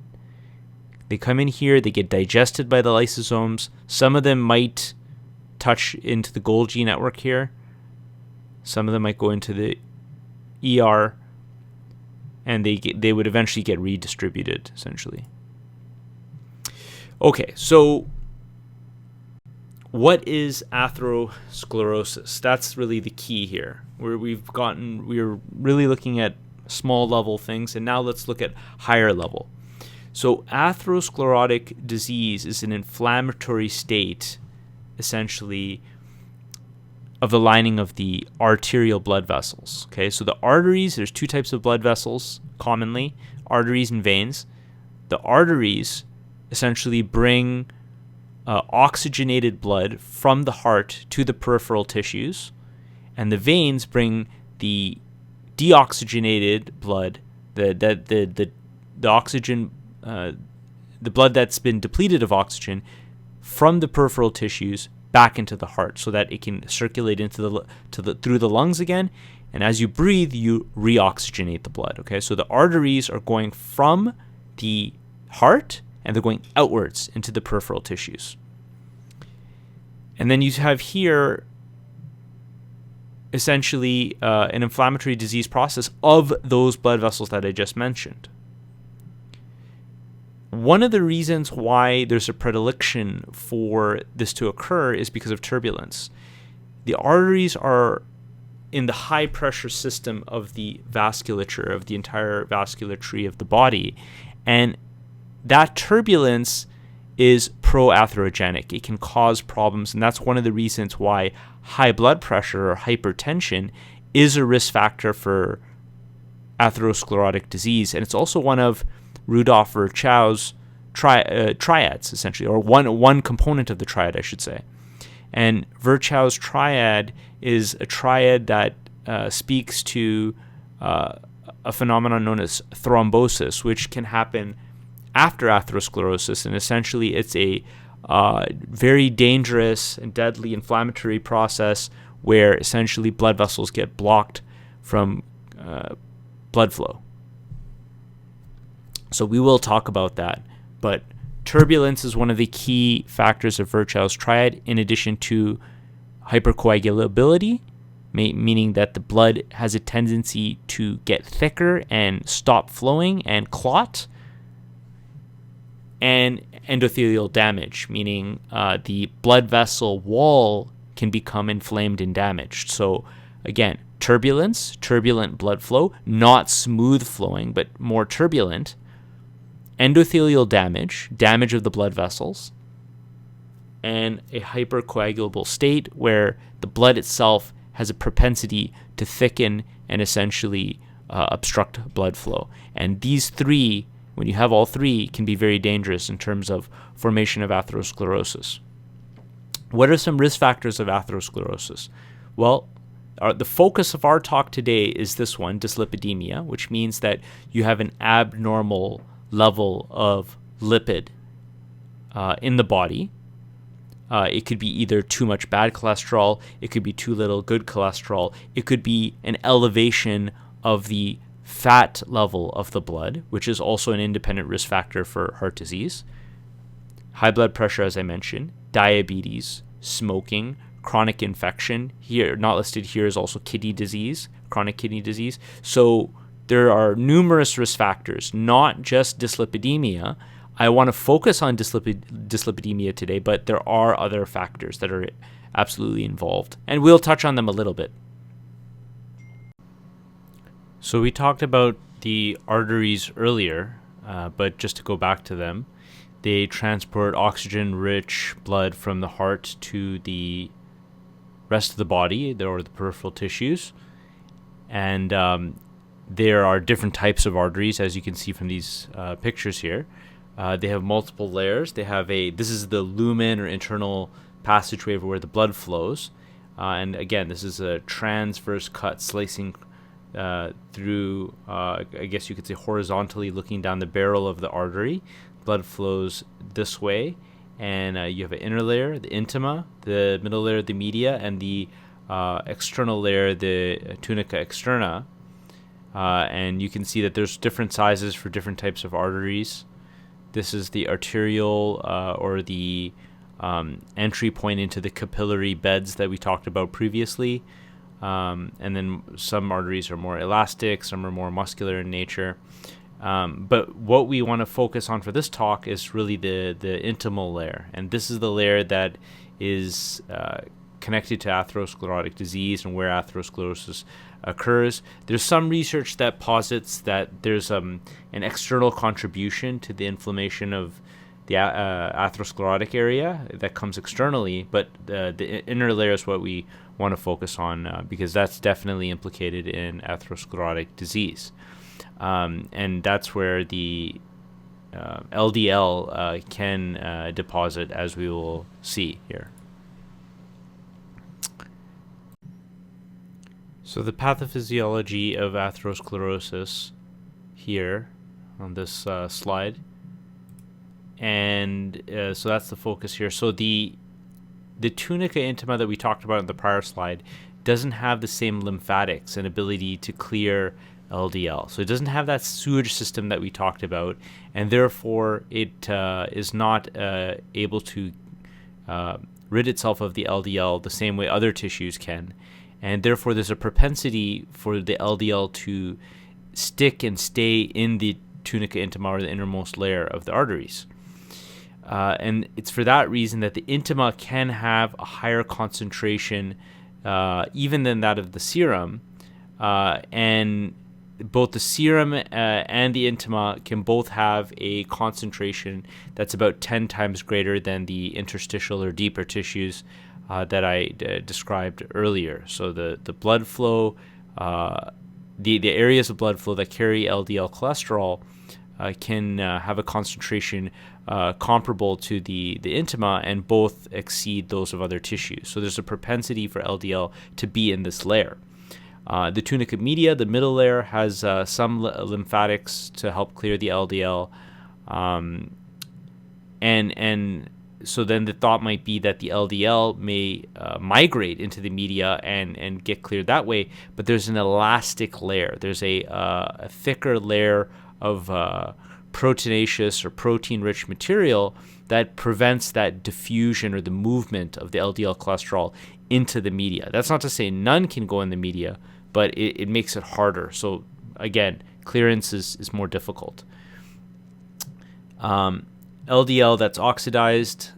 They come in here, they get digested by the lysosomes. Some of them might touch into the Golgi network here. Some of them might go into the ER, and they would eventually get redistributed, essentially. Okay, so what is atherosclerosis? That's really the key here. We're really looking at small level things, and now let's look at higher level. So atherosclerotic disease is an inflammatory state, essentially, of the lining of the arterial blood vessels. Okay, so the arteries, there's two types of blood vessels commonly, arteries and veins. The arteries essentially bring oxygenated blood from the heart to the peripheral tissues, and the veins bring the deoxygenated blood, the oxygen, the blood that's been depleted of oxygen, from the peripheral tissues back into the heart, so that it can circulate into through the lungs again. And as you breathe, you reoxygenate the blood. Okay, so the arteries are going from the heart, and they're going outwards into the peripheral tissues. And then you have here essentially an inflammatory disease process of those blood vessels that I just mentioned. One of the reasons why there's a predilection for this to occur is because of turbulence. The arteries are in the high pressure system of the vasculature, of the entire vascular tree of the body, and that turbulence is pro-atherogenic. It can cause problems, and that's one of the reasons why high blood pressure or hypertension is a risk factor for atherosclerotic disease. And it's also one of Rudolph Virchow's triads, essentially, or one component of the triad, I should say. And Virchow's triad is a triad that speaks to a phenomenon known as thrombosis, which can happen after atherosclerosis, and essentially it's a very dangerous and deadly inflammatory process where essentially blood vessels get blocked from blood flow. So we will talk about that, but turbulence is one of the key factors of Virchow's triad, in addition to hypercoagulability, meaning that the blood has a tendency to get thicker and stop flowing and clot, and endothelial damage, meaning the blood vessel wall can become inflamed and damaged. So again, turbulent blood flow, not smooth flowing, but more turbulent. Endothelial damage of the blood vessels, and a hypercoagulable state where the blood itself has a propensity to thicken and essentially obstruct blood flow. And these three, when you have all three, can be very dangerous in terms of formation of atherosclerosis. What are some risk factors of atherosclerosis? Well, the focus of our talk today is this one, dyslipidemia, which means that you have an abnormal level of lipid in the body. It could be either too much bad cholesterol, it could be too little good cholesterol, it could be an elevation of the fat level of the blood, which is also an independent risk factor for heart disease. High blood pressure, as I mentioned, diabetes, smoking, chronic infection. Here, not listed here, is also kidney disease, chronic kidney disease. So there are numerous risk factors, not just dyslipidemia. I want to focus on dyslipidemia today, but there are other factors that are absolutely involved, and we'll touch on them a little bit. So we talked about the arteries earlier, but just to go back to them, they transport oxygen-rich blood from the heart to the rest of the body, or the peripheral tissues. And there are different types of arteries, as you can see from these pictures here. They have multiple layers. This is the lumen or internal passageway where the blood flows. And again, this is a transverse cut slicing through, I guess you could say horizontally, looking down the barrel of the artery. Blood flows this way, and you have an inner layer, the intima, the middle layer, the media, and the external layer, the tunica externa. And you can see that there's different sizes for different types of arteries. This is the arterial or the entry point into the capillary beds that we talked about previously. And then some arteries are more elastic, some are more muscular in nature. But what we want to focus on for this talk is really the intimal layer. And this is the layer that is connected to atherosclerotic disease and where atherosclerosis occurs. There's some research that posits that there's an external contribution to the inflammation of the atherosclerotic area that comes externally, but the inner layer is what we want to focus on because that's definitely implicated in atherosclerotic disease. And that's where the LDL can deposit, as we will see here. So the pathophysiology of atherosclerosis here on this slide. And so that's the focus here. So the tunica intima that we talked about in the prior slide doesn't have the same lymphatics and ability to clear LDL. So it doesn't have that sewage system that we talked about, and therefore it is not able to rid itself of the LDL the same way other tissues can. And therefore there's a propensity for the LDL to stick and stay in the tunica intima, or the innermost layer of the arteries. And it's for that reason that the intima can have a higher concentration even than that of the serum. And both the serum and the intima can both have a concentration that's about 10 times greater than the interstitial or deeper tissues that I described earlier. So the blood flow, the areas of blood flow that carry LDL cholesterol can have a concentration comparable to the intima, and both exceed those of other tissues. So there's a propensity for LDL to be in this layer. The tunica media, the middle layer, has some lymphatics to help clear the LDL, and so then the thought might be that the LDL may migrate into the media and get cleared that way, but there's an elastic layer. There's a thicker layer of proteinaceous or protein-rich material that prevents that diffusion or the movement of the LDL cholesterol into the media. That's not to say none can go in the media, but it makes it harder. So again, clearance is more difficult. LDL that's oxidized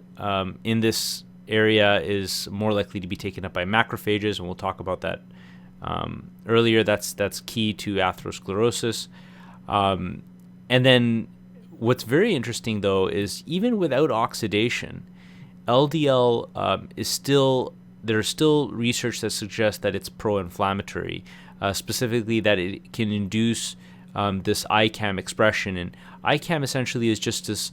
in this area is more likely to be taken up by macrophages, and we'll talk about that earlier. That's key to atherosclerosis. And then what's very interesting, though, is even without oxidation, LDL there's still research that suggests that it's pro-inflammatory, specifically that it can induce this ICAM expression. And ICAM essentially is just this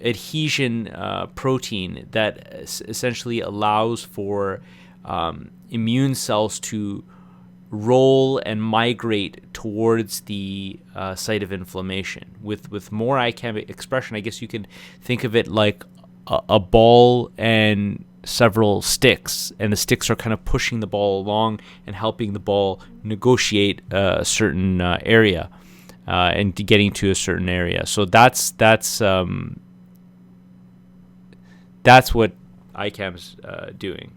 adhesion protein that essentially allows for immune cells to roll and migrate towards the site of inflammation. With more ICAM expression, I guess you can think of it like a ball and several sticks, and the sticks are kind of pushing the ball along and helping the ball negotiate a certain area and getting to a certain area. So that's what ICAM's doing.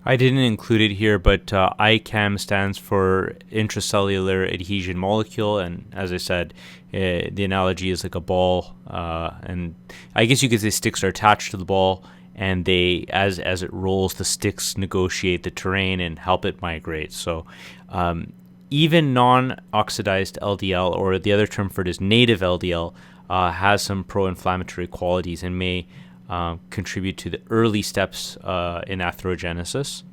I didn't include it here, but ICAM stands for intracellular adhesion molecule, and as I said, the analogy is like a ball, and I guess you could say sticks are attached to the ball, and they, as it rolls, the sticks negotiate the terrain and help it migrate. So even non-oxidized LDL, or the other term for it is native LDL, has some pro-inflammatory qualities and may contribute to the early steps in atherogenesis.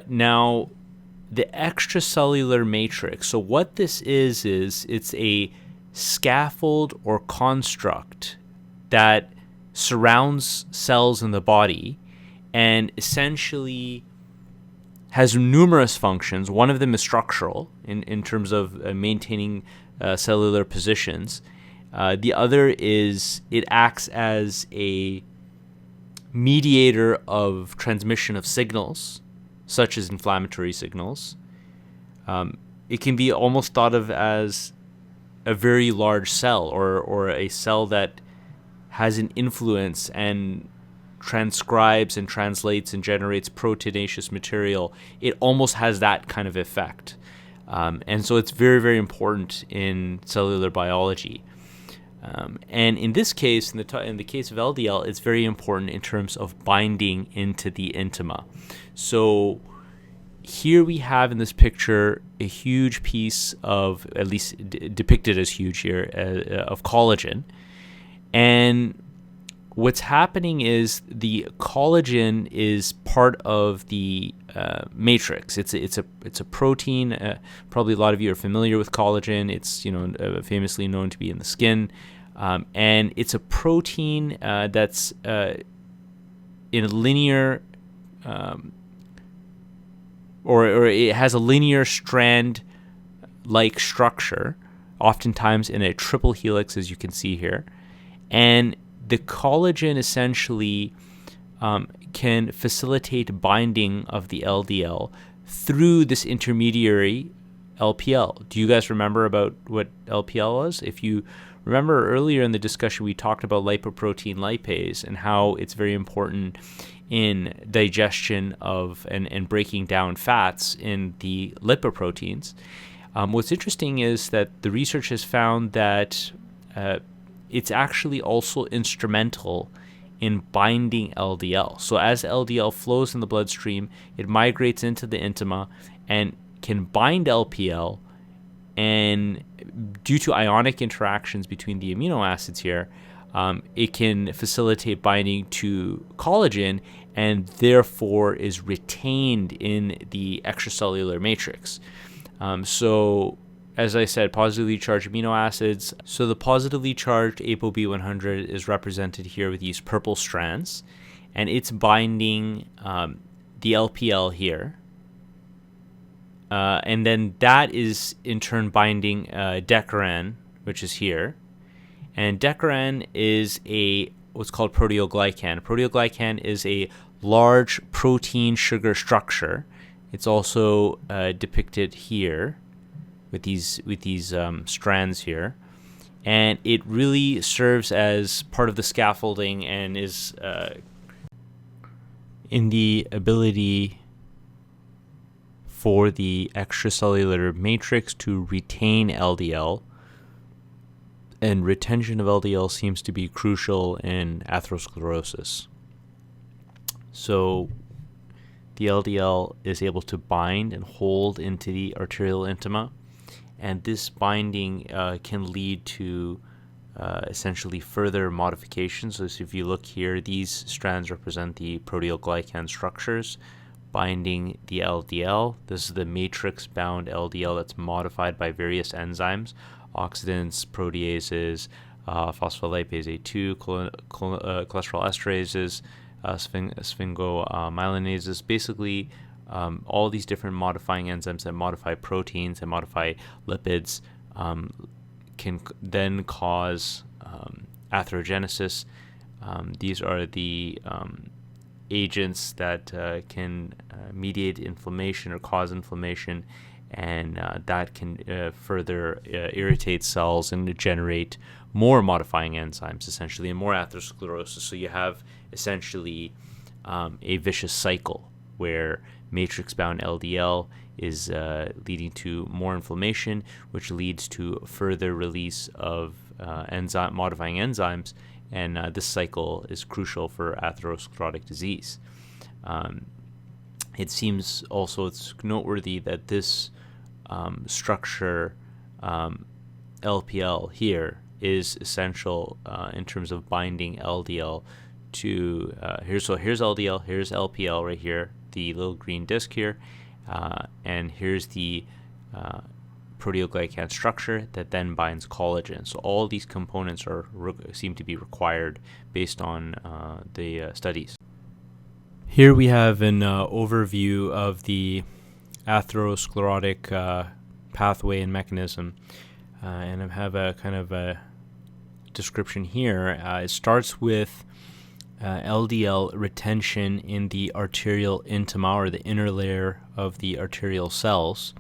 Now, the extracellular matrix. So what this is it's a scaffold or construct that surrounds cells in the body and essentially has numerous functions. One of them is structural in terms of maintaining cellular positions. The other is it acts as a mediator of transmission of signals, such as inflammatory signals. It can be almost thought of as a very large cell, or a cell that has an influence and transcribes and translates and generates proteinaceous material. It almost has that kind of effect. And so it's very, very important in cellular biology. And in this case, in the case of LDL, it's very important in terms of binding into the intima. So here we have in this picture a huge piece of, at least depicted as huge here, of collagen. And what's happening is the collagen is part of the matrix. It's a protein. Probably a lot of you are familiar with collagen. It's famously known to be in the skin, and it's a protein that's in a linear, or it has a linear strand-like structure, oftentimes in a triple helix, as you can see here, and the collagen essentially can facilitate binding of the LDL through this intermediary LPL. Do you guys remember about what LPL was? If you remember earlier in the discussion, we talked about lipoprotein lipase and how it's very important in digestion of and breaking down fats in the lipoproteins. What's interesting is that the research has found that it's actually also instrumental in binding LDL. So as LDL flows in the bloodstream, it migrates into the intima and can bind LPL, and due to ionic interactions between the amino acids here, it can facilitate binding to collagen and therefore is retained in the extracellular matrix. So as I said, positively charged amino acids. So the positively charged ApoB100 is represented here with these purple strands, and it's binding the LPL here. And then that is in turn binding decaran, which is here. And decaran is what's called proteoglycan. Proteoglycan is a large protein sugar structure. It's also depicted here with these strands here, and it really serves as part of the scaffolding and is in the ability for the extracellular matrix to retain LDL, and retention of LDL seems to be crucial in atherosclerosis. So the LDL is able to bind and hold into the arterial intima, and this binding can lead to essentially further modifications. So if you look here, these strands represent the proteoglycan structures binding the LDL. This is the matrix-bound LDL that's modified by various enzymes, oxidants, proteases, phospholipase A2, cholesterol esterases, sphingomyelinases, basically all these different modifying enzymes that modify proteins and modify lipids can then cause atherogenesis. These are the agents that can mediate inflammation or cause inflammation, and that can further irritate cells and generate more modifying enzymes, essentially, and more atherosclerosis. So you have essentially a vicious cycle where matrix-bound LDL is leading to more inflammation, which leads to further release of modifying enzymes, and this cycle is crucial for atherosclerotic disease. It seems also it's noteworthy that this structure, LPL here, is essential in terms of binding LDL to here's LDL, here's LPL right here, the little green disc here, and here's the proteoglycan structure that then binds collagen. So all these components seem to be required based on the studies. Here we have an overview of the atherosclerotic pathway and mechanism, and I have a kind of a description here. It starts with LDL retention in the arterial intima, or the inner layer of the arterial cells,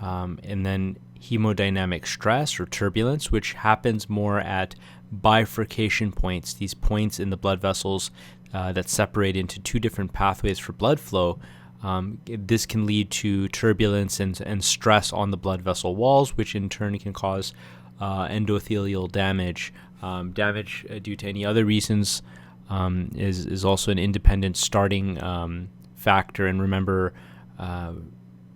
and then hemodynamic stress or turbulence, which happens more at bifurcation points, these points in the blood vessels that separate into two different pathways for blood flow. This can lead to turbulence and stress on the blood vessel walls, which in turn can cause endothelial damage. Damage due to any other reasons is also an independent starting factor. And remember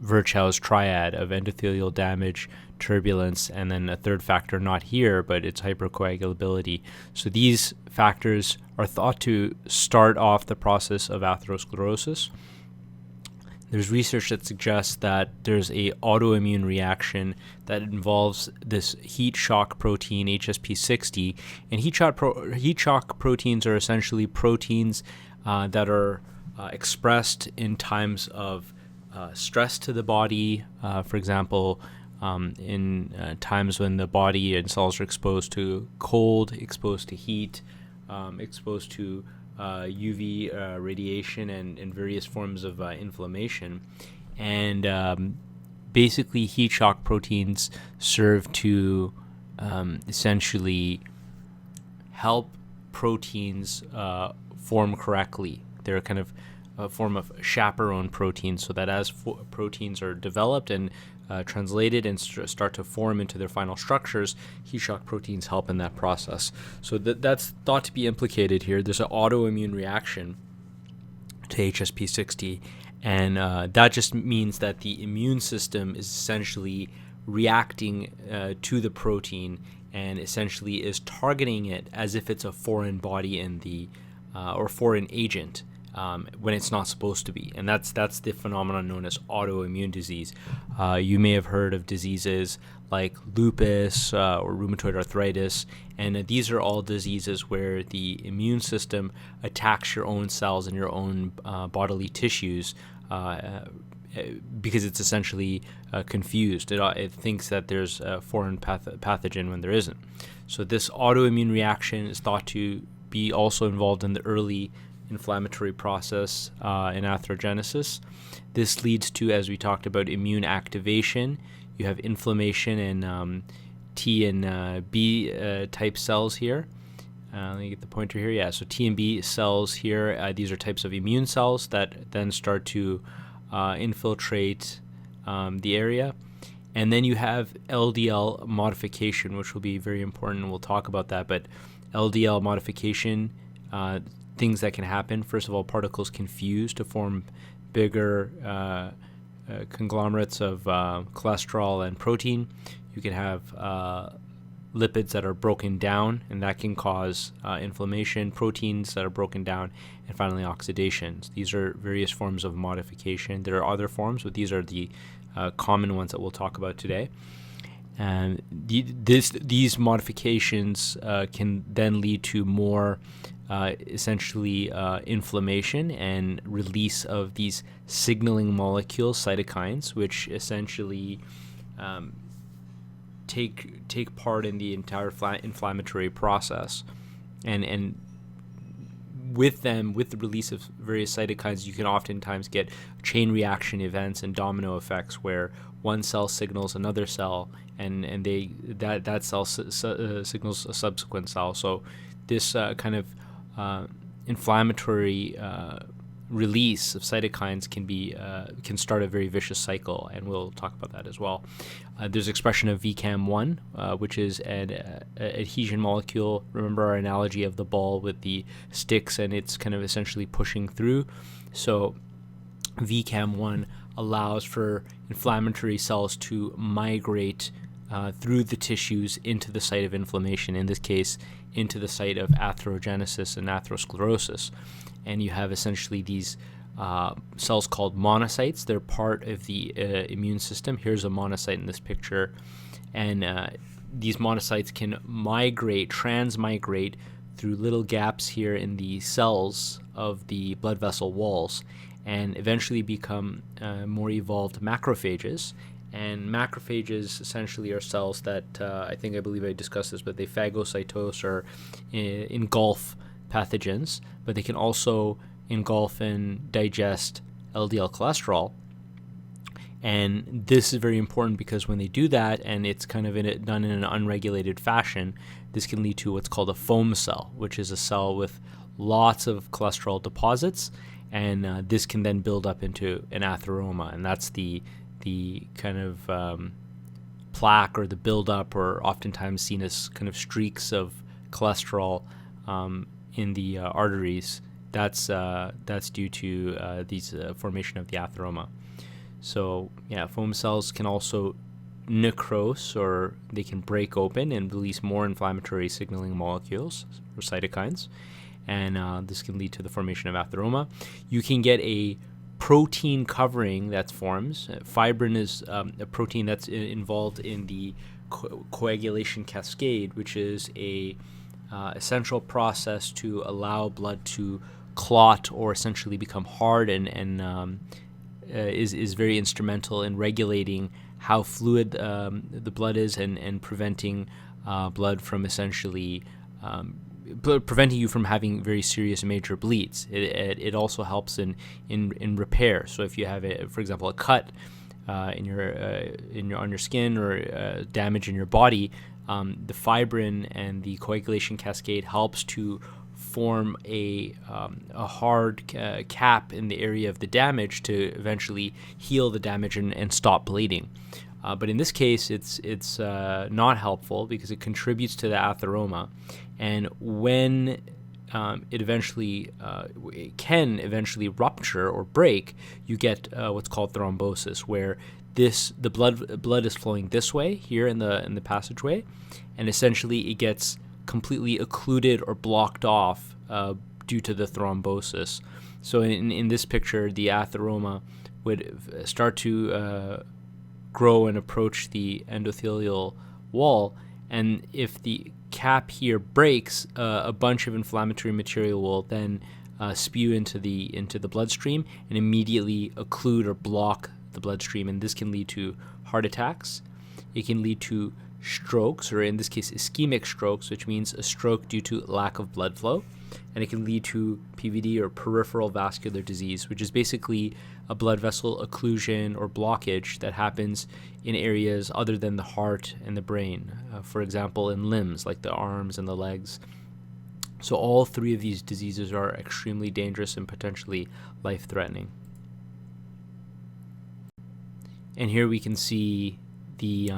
Virchow's triad of endothelial damage, turbulence, and then a third factor not here, but it's hypercoagulability. So these factors are thought to start off the process of atherosclerosis. There's research that suggests that there's a autoimmune reaction that involves this heat shock protein, HSP60, and heat shock proteins are essentially proteins that are expressed in times of stress to the body, for example, in times when the body and cells are exposed to cold, exposed to heat, exposed to UV radiation and various forms of inflammation. And basically heat shock proteins serve to essentially help proteins form correctly. They're kind of a form of chaperone proteins, so that as proteins are developed and translated and start to form into their final structures, heat shock proteins help in that process. So that's thought to be implicated here. There's an autoimmune reaction to HSP60, and that just means that the immune system is essentially reacting to the protein and essentially is targeting it as if it's a foreign body in the or foreign agent. When it's not supposed to be. And that's the phenomenon known as autoimmune disease. You may have heard of diseases like lupus or rheumatoid arthritis, and these are all diseases where the immune system attacks your own cells and your own bodily tissues because it's essentially confused. It thinks that there's a foreign pathogen when there isn't. So this autoimmune reaction is thought to be also involved in the early inflammatory process in atherogenesis. This leads to, as we talked about, immune activation. You have inflammation in T and B type cells here. Let me get the pointer here. Yeah, so T and B cells here, these are types of immune cells that then start to infiltrate the area. And then you have LDL modification, which will be very important, and we'll talk about that. But LDL modification, things that can happen. First of all, particles can fuse to form bigger conglomerates of cholesterol and protein. You can have lipids that are broken down, and that can cause inflammation, proteins that are broken down, and finally oxidations. These are various forms of modification. There are other forms, but these are the common ones that we'll talk about today. And these modifications can then lead to more essentially inflammation and release of these signaling molecules, cytokines, which essentially take part in the entire inflammatory process. And with them, with the release of various cytokines, you can oftentimes get chain reaction events and domino effects where one cell signals another cell, and that cell signals a subsequent cell. So this kind of inflammatory release of cytokines can start a very vicious cycle, and we'll talk about that as well. There's expression of VCAM1, which is an adhesion molecule. Remember our analogy of the ball with the sticks, and it's kind of essentially pushing through. So VCAM1 allows for inflammatory cells to migrate through the tissues into the site of inflammation, in this case, into the site of atherogenesis and atherosclerosis. And you have essentially these cells called monocytes. They're part of the immune system. Here's a monocyte in this picture. And these monocytes can transmigrate through little gaps here in the cells of the blood vessel walls and eventually become more evolved macrophages. And macrophages essentially are cells that, I believe I discussed this, but they phagocytose or engulf pathogens, but they can also engulf and digest LDL cholesterol. And this is very important because when they do that, and it's kind of done in an unregulated fashion, this can lead to what's called a foam cell, which is a cell with lots of cholesterol deposits, and this can then build up into an atheroma, and that's the kind of plaque or the buildup, or oftentimes seen as kind of streaks of cholesterol in the arteries. That's due to these formation of the atheroma. So yeah, foam cells can also necrose, or they can break open and release more inflammatory signaling molecules or cytokines, and this can lead to the formation of atheroma. You can get a protein covering that forms. Fibrin is a protein that's involved in the coagulation cascade, which is a essential process to allow blood to clot or essentially become hard, and is very instrumental in regulating how fluid the blood is, and preventing blood from essentially preventing you from having very serious major bleeds. It also helps in repair. So if you have, for example, a cut on your skin, or damage in your body, the fibrin and the coagulation cascade helps to form a hard cap in the area of the damage to eventually heal the damage and stop bleeding. But in this case, it's not helpful because it contributes to the atheroma, and when it can eventually rupture or break, you get what's called thrombosis, where the blood is flowing this way here in the passageway, and essentially it gets completely occluded or blocked off due to the thrombosis. So in this picture, the atheroma would start to grow and approach the endothelial wall, and if the cap here breaks, a bunch of inflammatory material will then spew into the bloodstream and immediately occlude or block the bloodstream, and this can lead to heart attacks. It can lead to strokes, or in this case ischemic strokes, which means a stroke due to lack of blood flow, and it can lead to PVD, or peripheral vascular disease, which is basically a blood vessel occlusion or blockage that happens in areas other than the heart and the brain, for example in limbs like the arms and the legs. So all three of these diseases are extremely dangerous and potentially life-threatening. And here we can see the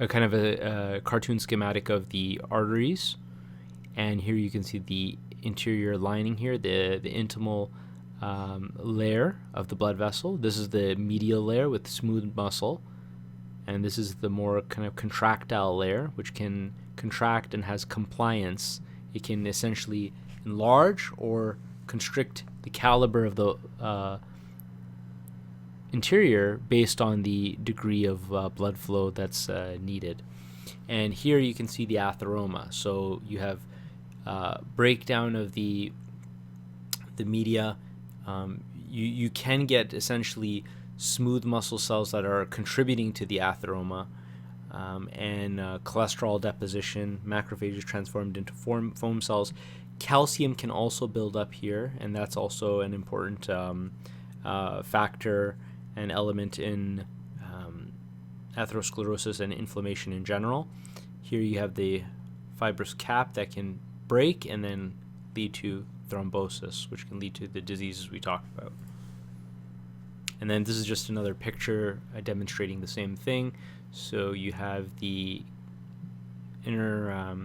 a kind of a cartoon schematic of the arteries, and here you can see the interior lining here, the intimal layer of the blood vessel. This is the medial layer with smooth muscle, and this is the more kind of contractile layer, which can contract and has compliance. It can essentially enlarge or constrict the caliber of the interior based on the degree of blood flow that's needed. And here you can see the atheroma. So you have breakdown of the media. You can get essentially smooth muscle cells that are contributing to the atheroma, and cholesterol deposition, macrophages transformed into foam cells. Calcium can also build up here, and that's also an important factor and element in atherosclerosis and inflammation in general. Here you have the fibrous cap that can break and then lead to thrombosis, which can lead to the diseases we talked about. And then this is just another picture demonstrating the same thing. So you have the inner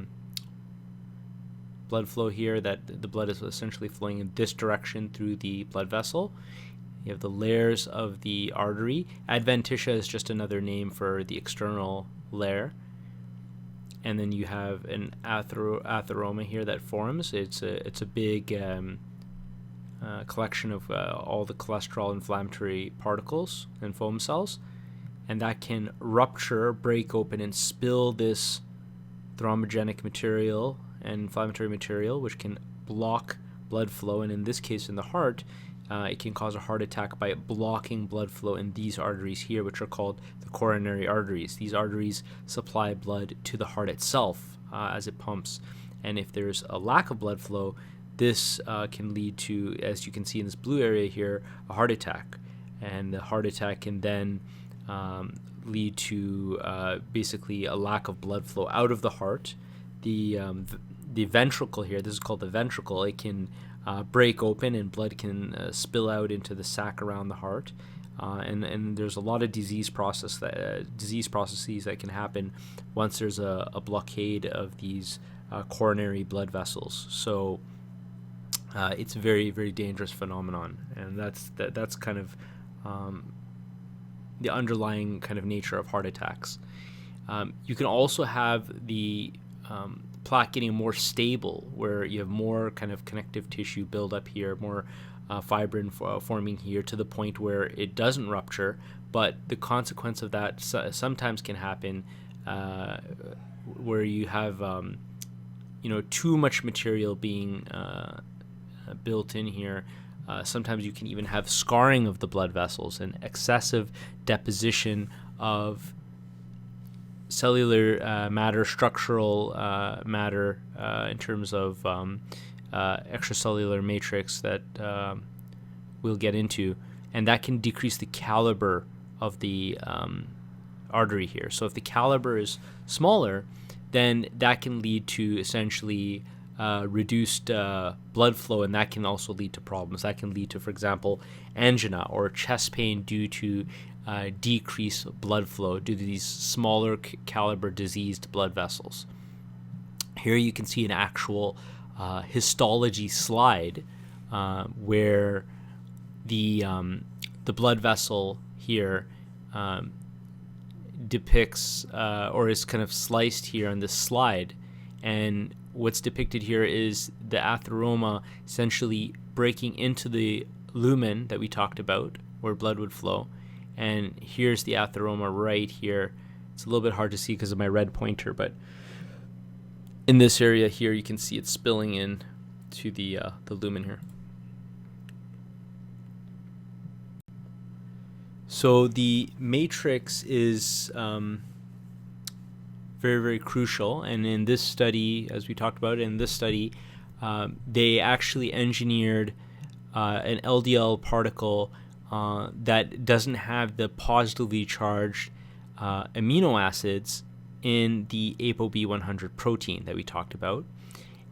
blood flow here, that the blood is essentially flowing in this direction through the blood vessel. You have the layers of the artery. Adventitia is just another name for the external layer. And then you have an atheroma here that forms. It's a big collection of all the cholesterol inflammatory particles and foam cells, and that can rupture, break open, and spill this thrombogenic material and inflammatory material, which can block blood flow. And in this case, in the heart, it can cause a heart attack by blocking blood flow in these arteries here, which are called the coronary arteries. These arteries supply blood to the heart itself as it pumps. And if there's a lack of blood flow, this can lead to, as you can see in this blue area here, a heart attack. And the heart attack can then lead to basically a lack of blood flow out of the heart. The ventricle here, this is called the ventricle, it can break open and blood can spill out into the sac around the heart. and there's a lot of disease processes that can happen once there's a blockade of these coronary blood vessels. So it's a very, very dangerous phenomenon, and that's kind of the underlying kind of nature of heart attacks. You can also have the plaque getting more stable, where you have more kind of connective tissue build up here, more fibrin forming here, to the point where it doesn't rupture. But the consequence of that sometimes can happen where you have too much material being built in here. Sometimes you can even have scarring of the blood vessels and excessive deposition of cellular matter, structural matter in terms of extracellular matrix that we'll get into, and that can decrease the caliber of the artery here. So if the caliber is smaller, then that can lead to essentially reduced blood flow, and that can also lead to problems. That can lead to, for example, angina or chest pain due to decreased blood flow due to these smaller caliber diseased blood vessels. Here you can see an actual histology slide where the blood vessel here depicts or is kind of sliced here on this slide, and what's depicted here is the atheroma essentially breaking into the lumen that we talked about where blood would flow. And here's the atheroma right here. It's a little bit hard to see because of my red pointer, but in this area here you can see it spilling in to the lumen here. So the matrix is very, very crucial, and in this study, as we talked about, they actually engineered an LDL particle that doesn't have the positively charged amino acids in the ApoB100 protein that we talked about.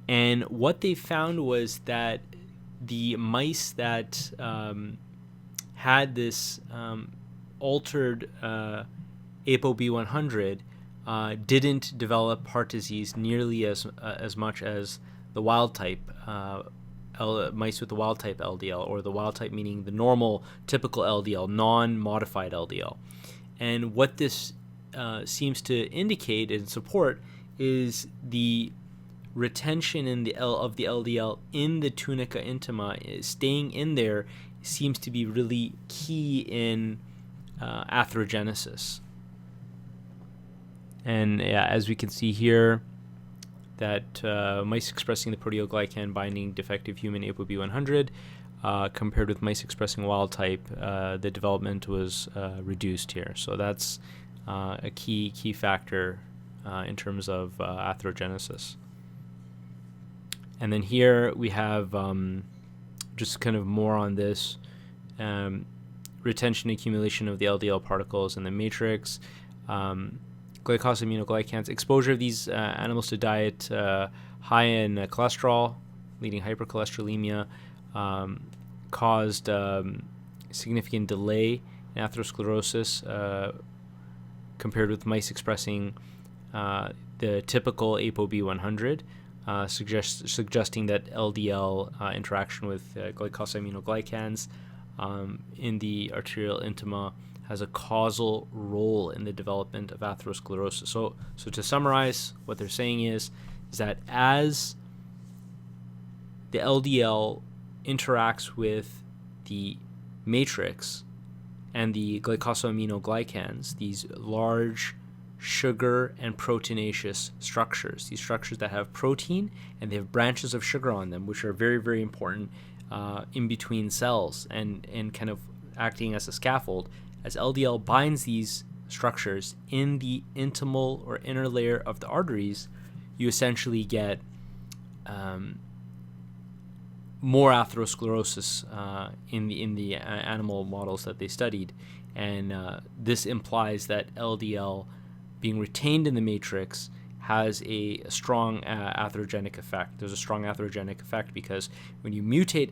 And what they found was that the mice that had this altered ApoB100 didn't develop heart disease nearly as much as the wild type mice with the wild type LDL, or the wild type meaning the normal, typical LDL, non-modified LDL. And what this seems to indicate and support is the retention of the LDL in the tunica intima, staying in there, seems to be really key in atherogenesis. And as we can see here, that mice expressing the proteoglycan binding defective human ApoB100 compared with mice expressing wild type, the development was reduced here. So that's a key factor in terms of atherogenesis. And then here we have just kind of more on this retention accumulation of the LDL particles in the matrix. Glycosaminoglycans, exposure of these animals to diet high in cholesterol, leading hypercholesterolemia, caused significant delay in atherosclerosis compared with mice expressing the typical ApoB100, suggesting that LDL interaction with glycosaminoglycans in the arterial intima has a causal role in the development of atherosclerosis. So to summarize, what they're saying is that as the LDL interacts with the matrix and the glycosaminoglycans, these large sugar and proteinaceous structures, these structures that have protein and they have branches of sugar on them, which are very, very important in between cells and kind of acting as a scaffold. As LDL binds these structures in the intimal or inner layer of the arteries, you essentially get more atherosclerosis in the animal models that they studied, and this implies that LDL being retained in the matrix has a strong atherogenic effect. There's a strong atherogenic effect because when you mutate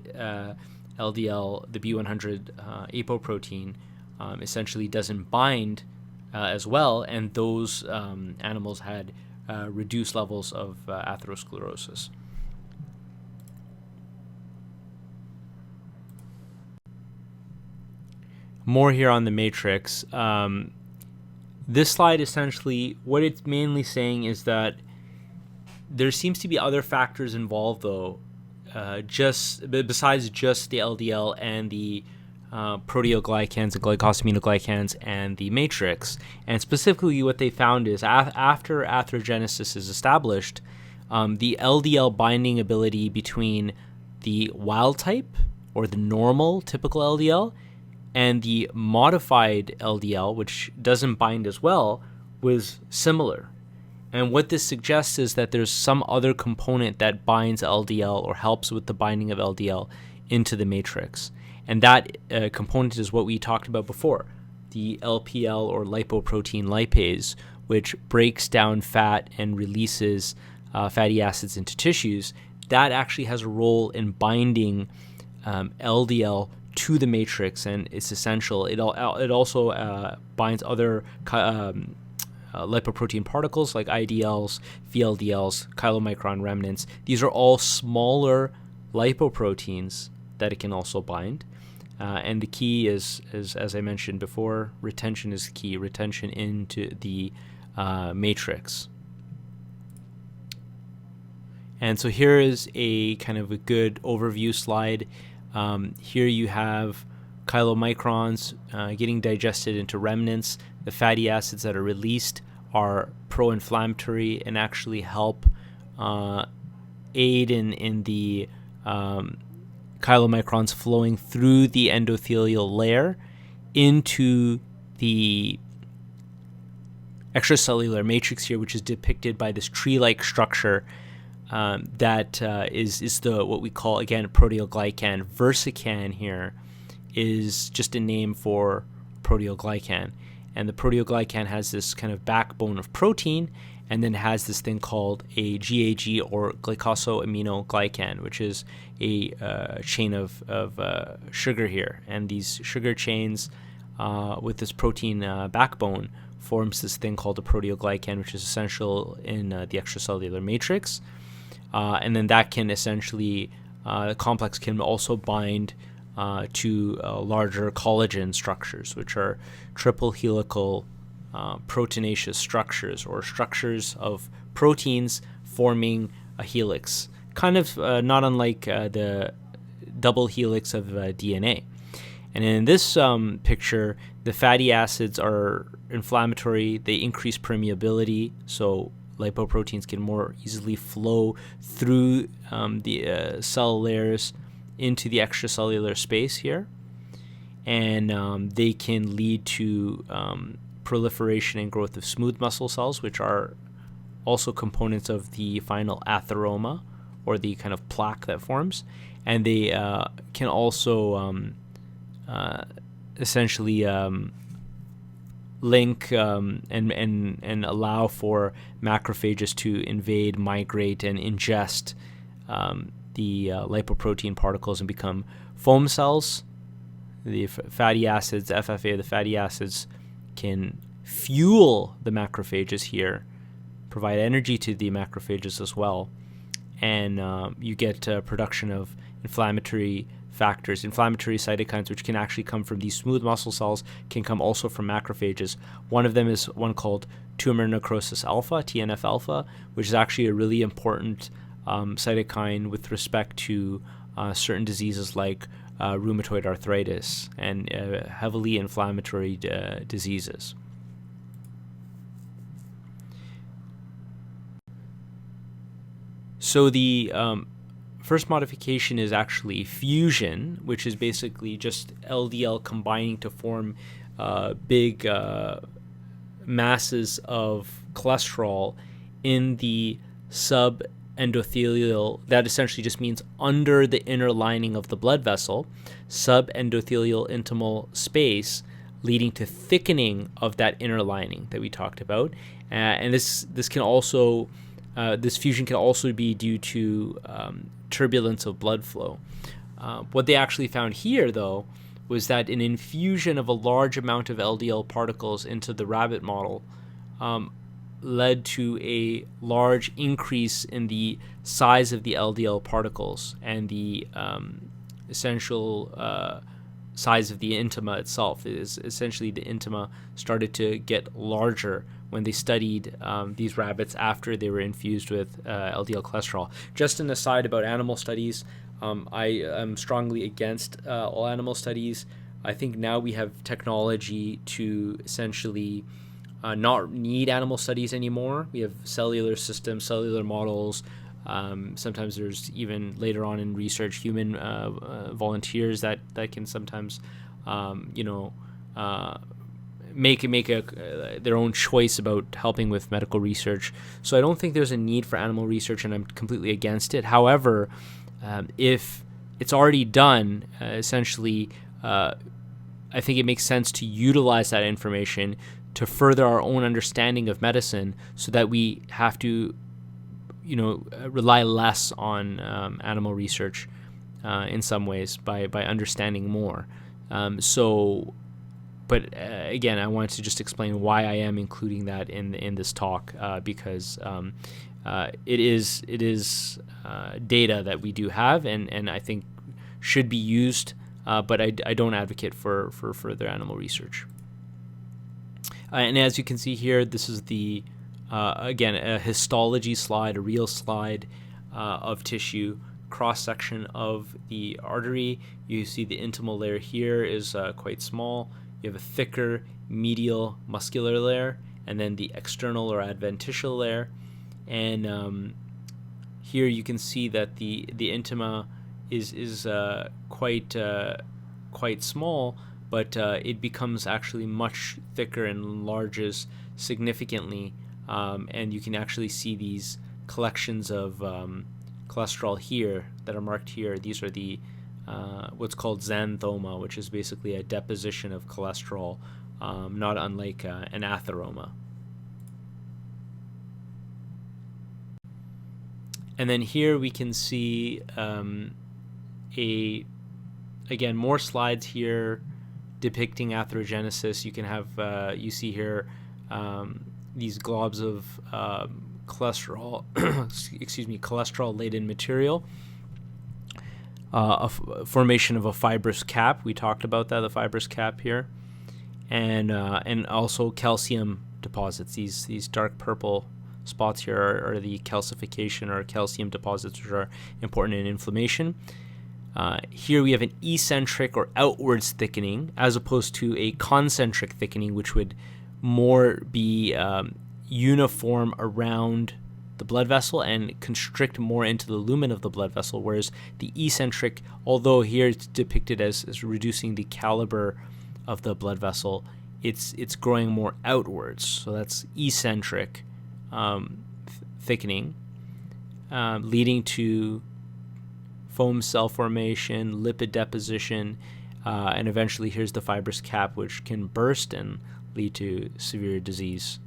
LDL, the B100 apoprotein, essentially doesn't bind as well, and those animals had reduced levels of atherosclerosis. More here on the matrix. This slide, essentially, what it's mainly saying is that there seems to be other factors involved, though, besides just the LDL and the proteoglycans and glycosaminoglycans and the matrix. And specifically, what they found is after atherogenesis is established, the LDL binding ability between the wild type or the normal typical LDL and the modified LDL, which doesn't bind as well, was similar. And what this suggests is that there's some other component that binds LDL or helps with the binding of LDL into the matrix. And that component is what we talked about before, the LPL or lipoprotein lipase, which breaks down fat and releases fatty acids into tissues. That actually has a role in binding LDL to the matrix, and it's essential. It also binds other lipoprotein particles like IDLs, VLDLs, chylomicron remnants. These are all smaller lipoproteins that it can also bind. And the key is, as I mentioned before, retention is key, retention into the matrix. And so here is a kind of a good overview slide. Here you have chylomicrons getting digested into remnants. The fatty acids that are released are pro-inflammatory and actually help aid in the chylomicrons flowing through the endothelial layer into the extracellular matrix here, which is depicted by this tree-like structure that is the what we call, again, proteoglycan. Versican here is just a name for proteoglycan. And the proteoglycan has this kind of backbone of protein, and then has this thing called a GAG, or glycosaminoglycan, which is a chain of sugar here. And these sugar chains with this protein backbone forms this thing called a proteoglycan, which is essential in the extracellular matrix. And then that can essentially, the complex can also bind to larger collagen structures, which are triple helical proteinaceous structures, or structures of proteins forming a helix, kind of not unlike the double helix of DNA. And in this picture, the fatty acids are inflammatory. They increase permeability, so lipoproteins can more easily flow through the cell layers into the extracellular space here. And they can lead to proliferation and growth of smooth muscle cells, which are also components of the final atheroma, or the kind of plaque that forms. And they can also essentially link and allow for macrophages to invade, migrate, and ingest the lipoprotein particles and become foam cells. The fatty acids, FFA of the fatty acids, can fuel the macrophages here, provide energy to the macrophages as well, and you get production of inflammatory factors, inflammatory cytokines, which can actually come from these smooth muscle cells, can come also from macrophages. One of them is one called tumor necrosis alpha, TNF alpha, which is actually a really important cytokine with respect to certain diseases like rheumatoid arthritis and heavily inflammatory diseases. So the first modification is actually fusion, which is basically just LDL combining to form big masses of cholesterol in the subendothelial, that essentially just means under the inner lining of the blood vessel, subendothelial intimal space, leading to thickening of that inner lining that we talked about. And this can also, this fusion can also be due to turbulence of blood flow. What they actually found here, though, was that an infusion of a large amount of LDL particles into the rabbit model led to a large increase in the size of the LDL particles and the essential size of the intima itself. Is essentially the intima started to get larger when they studied these rabbits after they were infused with LDL cholesterol. Just an aside about animal studies, I am strongly against all animal studies. I think now we have technology to essentially not need animal studies anymore. We have cellular systems, cellular models. Sometimes there's even later on in research human volunteers that can sometimes make their own choice about helping with medical research. So I don't think there's a need for animal research, and I'm completely against it. However, if it's already done, essentially, I think it makes sense to utilize that information to further our own understanding of medicine, so that we have to rely less on animal research in some ways by understanding more. But again, I wanted to just explain why I am including that in this talk, because it is data that we do have, and I think should be used, but I don't advocate for further animal research. And as you can see here, this is the again, a histology slide, a real slide of tissue, cross-section of the artery. You see the intimal layer here is quite small. You have a thicker medial muscular layer, and then the external or adventitial layer. And here you can see that the intima is quite small, but it becomes actually much thicker and enlarges significantly. And you can actually see these collections of cholesterol here that are marked here. These are the what's called xanthoma, which is basically a deposition of cholesterol, not unlike an atheroma. And then here we can see again, more slides here depicting atherogenesis. You can have you see here these globs of cholesterol, cholesterol-laden material, formation of a fibrous cap. We talked about that, the fibrous cap here, and also calcium deposits. These dark purple spots here are the calcification or calcium deposits, which are important in inflammation. Here we have an eccentric or outwards thickening, as opposed to a concentric thickening, which would more be uniform around the blood vessel and constrict more into the lumen of the blood vessel, whereas the eccentric, although here it's depicted as reducing the caliber of the blood vessel, it's growing more outwards. So that's eccentric thickening, leading to foam cell formation, lipid deposition, and eventually here's the fibrous cap, which can burst and lead to severe disease.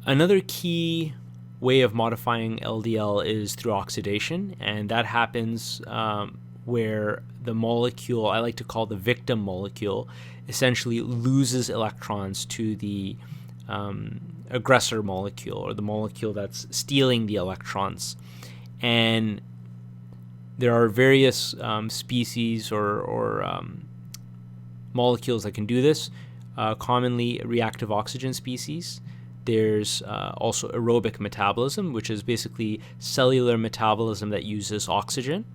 Another key way of modifying LDL is through oxidation, and that happens where the molecule, I like to call the victim molecule, essentially loses electrons to the aggressor molecule, or the molecule that's stealing the electrons. And there are various species or molecules that can do this, commonly reactive oxygen species. There's also aerobic metabolism, which is basically cellular metabolism that uses oxygen,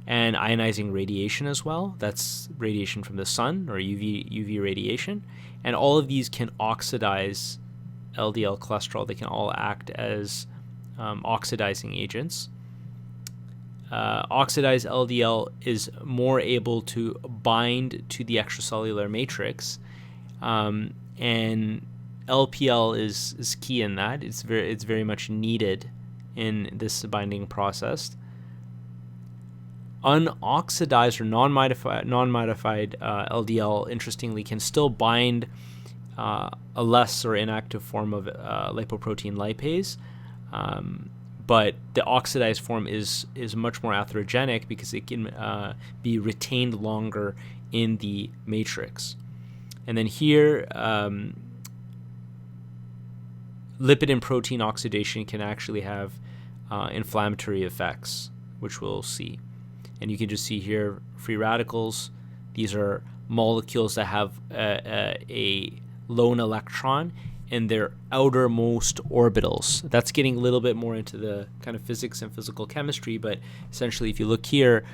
and ionizing radiation as well. That's radiation from the sun, or UV radiation. And all of these can oxidize LDL cholesterol. They can all act as oxidizing agents. Oxidized LDL is more able to bind to the extracellular matrix, and LPL is key in that. It's very much needed in this binding process. Unoxidized or non-modified LDL, interestingly, can still bind a less or inactive form of lipoprotein lipase, but the oxidized form is much more atherogenic because it can be retained longer in the matrix. And then here, lipid and protein oxidation can actually have inflammatory effects, which we'll see. And you can just see here free radicals. These are molecules that have a lone electron in their outermost orbitals. That's getting a little bit more into the kind of physics and physical chemistry, but essentially if you look here,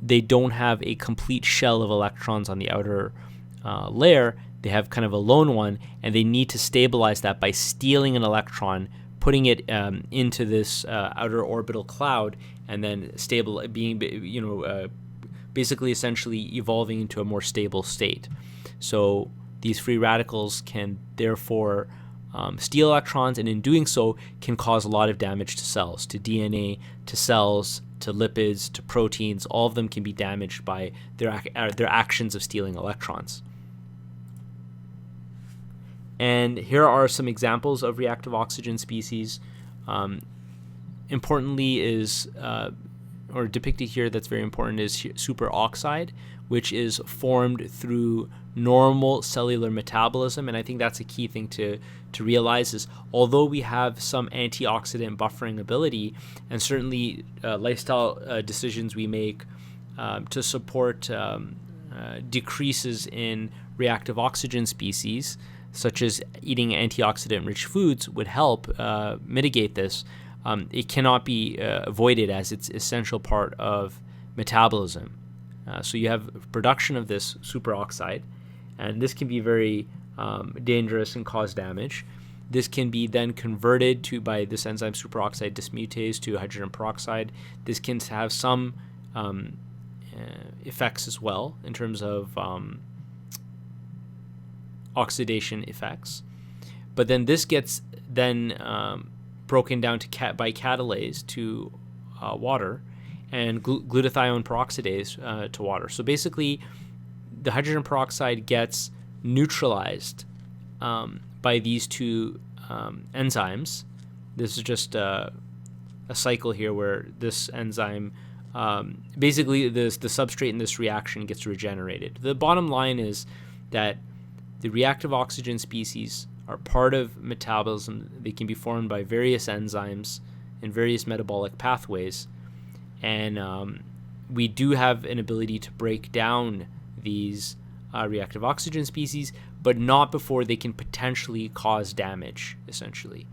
they don't have a complete shell of electrons on the outer layer. They have kind of a lone one, and they need to stabilize that by stealing an electron, putting it into this outer orbital cloud, and then basically essentially evolving into a more stable state. So these free radicals can therefore steal electrons, and in doing so can cause a lot of damage to cells, to DNA, to cells, to lipids, to proteins. All of them can be damaged by their actions of stealing electrons. And here are some examples of reactive oxygen species. Importantly is, or depicted here that's very important, is superoxide, which is formed through normal cellular metabolism. And I think that's a key thing to realize is, although we have some antioxidant buffering ability, and certainly lifestyle decisions we make to support decreases in reactive oxygen species, such as eating antioxidant-rich foods, would help mitigate this. It cannot be avoided as it's an essential part of metabolism. So you have production of this superoxide, and this can be very dangerous and cause damage. This can be then converted to, by this enzyme superoxide dismutase, to hydrogen peroxide. This can have some effects as well in terms of oxidation effects, but then this gets then broken down to by catalase to water, and glutathione peroxidase to water. So basically, the hydrogen peroxide gets neutralized by these two enzymes. This is just a cycle here where this enzyme, basically the substrate in this reaction gets regenerated. The bottom line is that the reactive oxygen species are part of metabolism. They can be formed by various enzymes in various metabolic pathways. And we do have an ability to break down these reactive oxygen species, but not before they can potentially cause damage, essentially.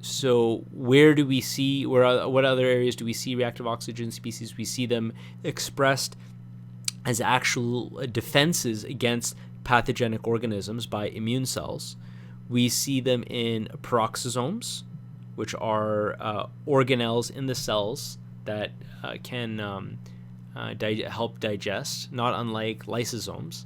So what other areas do we see reactive oxygen species? We see them expressed as actual defenses against pathogenic organisms by immune cells. We see them in peroxisomes, which are organelles in the cells that can help digest, not unlike lysosomes.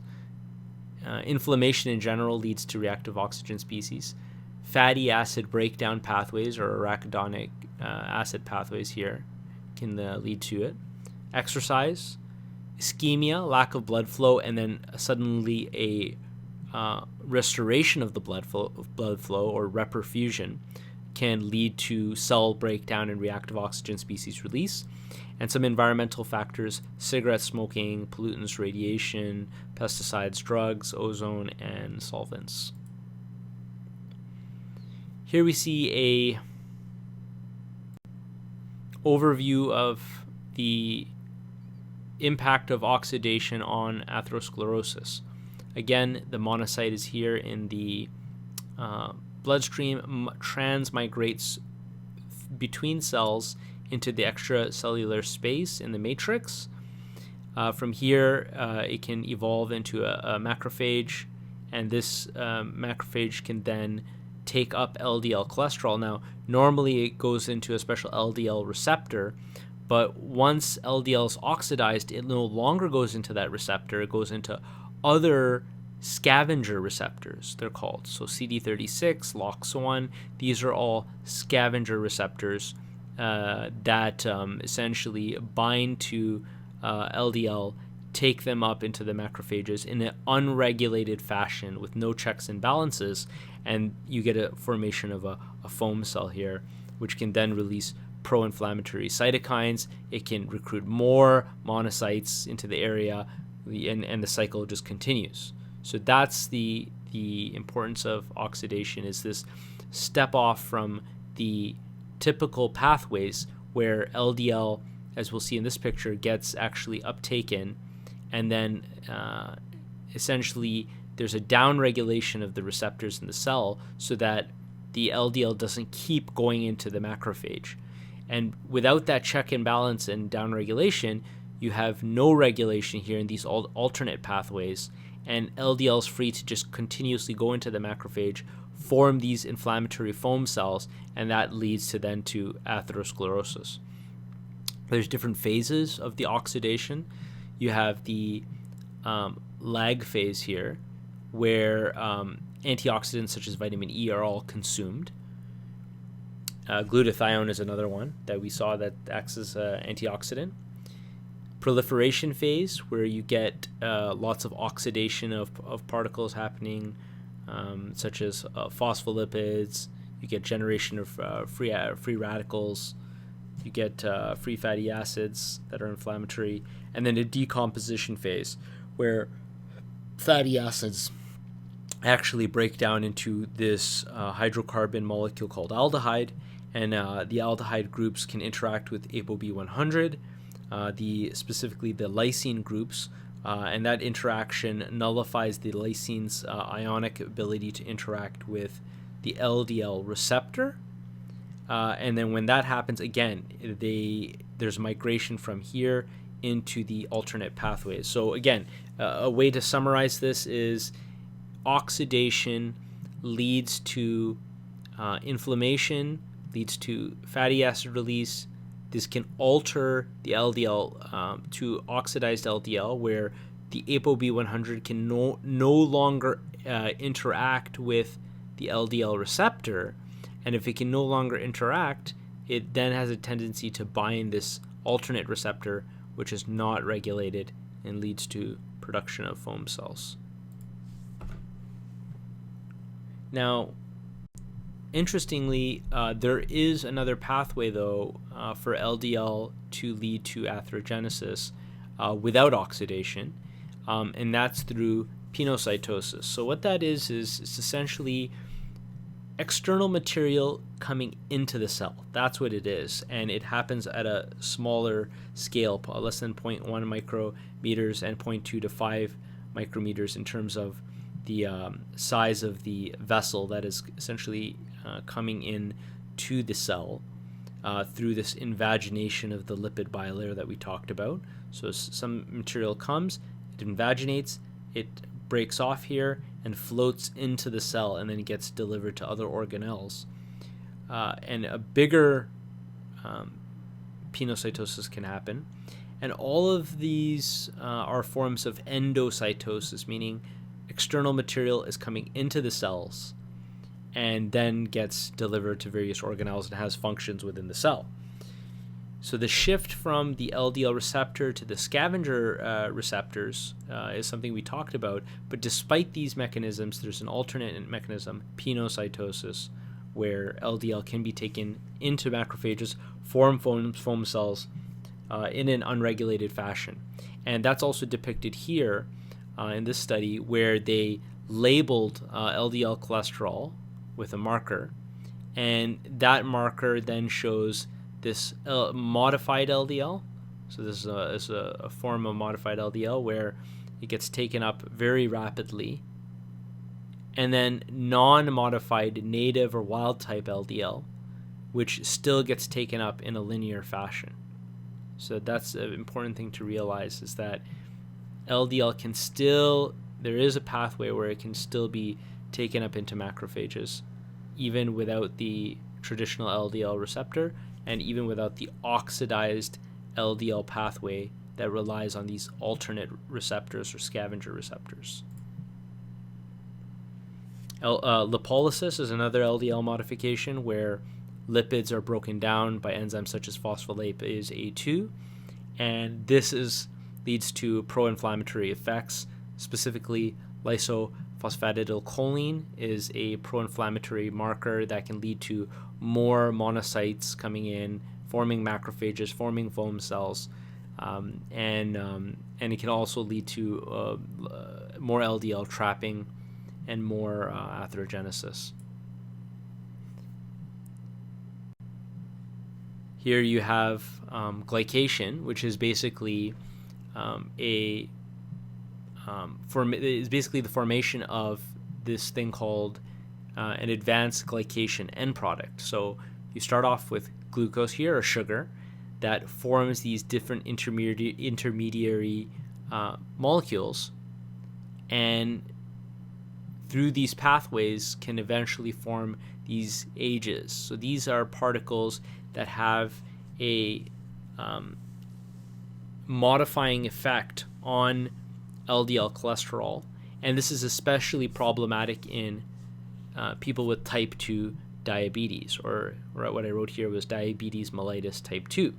Inflammation in general leads to reactive oxygen species. Fatty acid breakdown pathways, or arachidonic acid pathways here, can lead to it. Exercise, ischemia, lack of blood flow, and then suddenly a restoration of the blood flow or reperfusion can lead to cell breakdown and reactive oxygen species release. And some environmental factors: cigarette smoking, pollutants, radiation, pesticides, drugs, ozone, and solvents. Here we see a overview of the impact of oxidation on atherosclerosis. Again, the monocyte is here in the bloodstream, transmigrates between cells into the extracellular space in the matrix. From here, it can evolve into a macrophage, and this macrophage can then take up LDL cholesterol. Now, normally it goes into a special LDL receptor, but once LDL is oxidized, it no longer goes into that receptor. It goes into other scavenger receptors, they're called. So CD36, LOX1, these are all scavenger receptors that essentially bind to LDL, take them up into the macrophages in an unregulated fashion with no checks and balances, and you get a formation of a foam cell here, which can then release pro-inflammatory cytokines. It can recruit more monocytes into the area, and the cycle just continues. So that's the importance of oxidation, is this step off from the typical pathways where LDL, as we'll see in this picture, gets actually uptaken, and then essentially there's a downregulation of the receptors in the cell so that the LDL doesn't keep going into the macrophage. And without that check and balance and downregulation, you have no regulation here in these alternate pathways, and LDL is free to just continuously go into the macrophage, form these inflammatory foam cells, and that leads to atherosclerosis. There's different phases of the oxidation. You have the lag phase here, where antioxidants such as vitamin E are all consumed. Glutathione is another one that we saw that acts as an antioxidant. Proliferation phase, where you get lots of oxidation of particles happening, such as phospholipids. You get generation of free radicals. You get free fatty acids that are inflammatory. And then a decomposition phase, where fatty acids actually break down into this hydrocarbon molecule called aldehyde, and the aldehyde groups can interact with ApoB100, specifically the lysine groups, and that interaction nullifies the lysine's ionic ability to interact with the LDL receptor. And then when that happens, again, there's migration from here into the alternate pathways. So again, a way to summarize this is oxidation leads to inflammation, leads to fatty acid release. This can alter the LDL to oxidized LDL, where the ApoB100 can no longer interact with the LDL receptor. And if it can no longer interact, it then has a tendency to bind this alternate receptor, which is not regulated, and leads to production of foam cells. Now, interestingly, there is another pathway, though, for LDL to lead to atherogenesis without oxidation, and that's through pinocytosis. So what that is it's essentially external material coming into the cell. That's what it is, and it happens at a smaller scale, less than 0.1 micrometers and 0.2 to 5 micrometers in terms of the size of the vessel that is essentially coming in to the cell through this invagination of the lipid bilayer that we talked about. So some material comes, it invaginates, it breaks off here and floats into the cell, and then gets delivered to other organelles. And a bigger pinocytosis can happen. And all of these are forms of endocytosis, meaning external material is coming into the cells and then gets delivered to various organelles and has functions within the cell. So the shift from the LDL receptor to the scavenger receptors is something we talked about, but despite these mechanisms, there's an alternate mechanism, pinocytosis, where LDL can be taken into macrophages, form foam cells in an unregulated fashion. And that's also depicted here in this study, where they labeled LDL cholesterol with a marker, and that marker then shows this modified LDL. So this is a form of modified LDL where it gets taken up very rapidly, and then non-modified native or wild type LDL, which still gets taken up in a linear fashion. So that's an important thing to realize, is that LDL can still, there is a pathway where it can still be taken up into macrophages, even without the traditional LDL receptor, and even without the oxidized LDL pathway that relies on these alternate receptors or scavenger receptors. Lipolysis is another LDL modification where lipids are broken down by enzymes such as phospholipase A2, and this is leads to pro-inflammatory effects. Specifically, lysophosphatidylcholine is a pro-inflammatory marker that can lead to more monocytes coming in, forming macrophages, forming foam cells, and it can also lead to more LDL trapping and more atherogenesis. Here you have glycation, which is basically is basically the formation of this thing called an advanced glycation end product. So you start off with glucose here, or sugar, that forms these different intermediary molecules, and through these pathways can eventually form these AGEs. So these are particles that have a modifying effect on LDL cholesterol, and this is especially problematic in people with type 2 diabetes, or what I wrote here was diabetes mellitus type 2.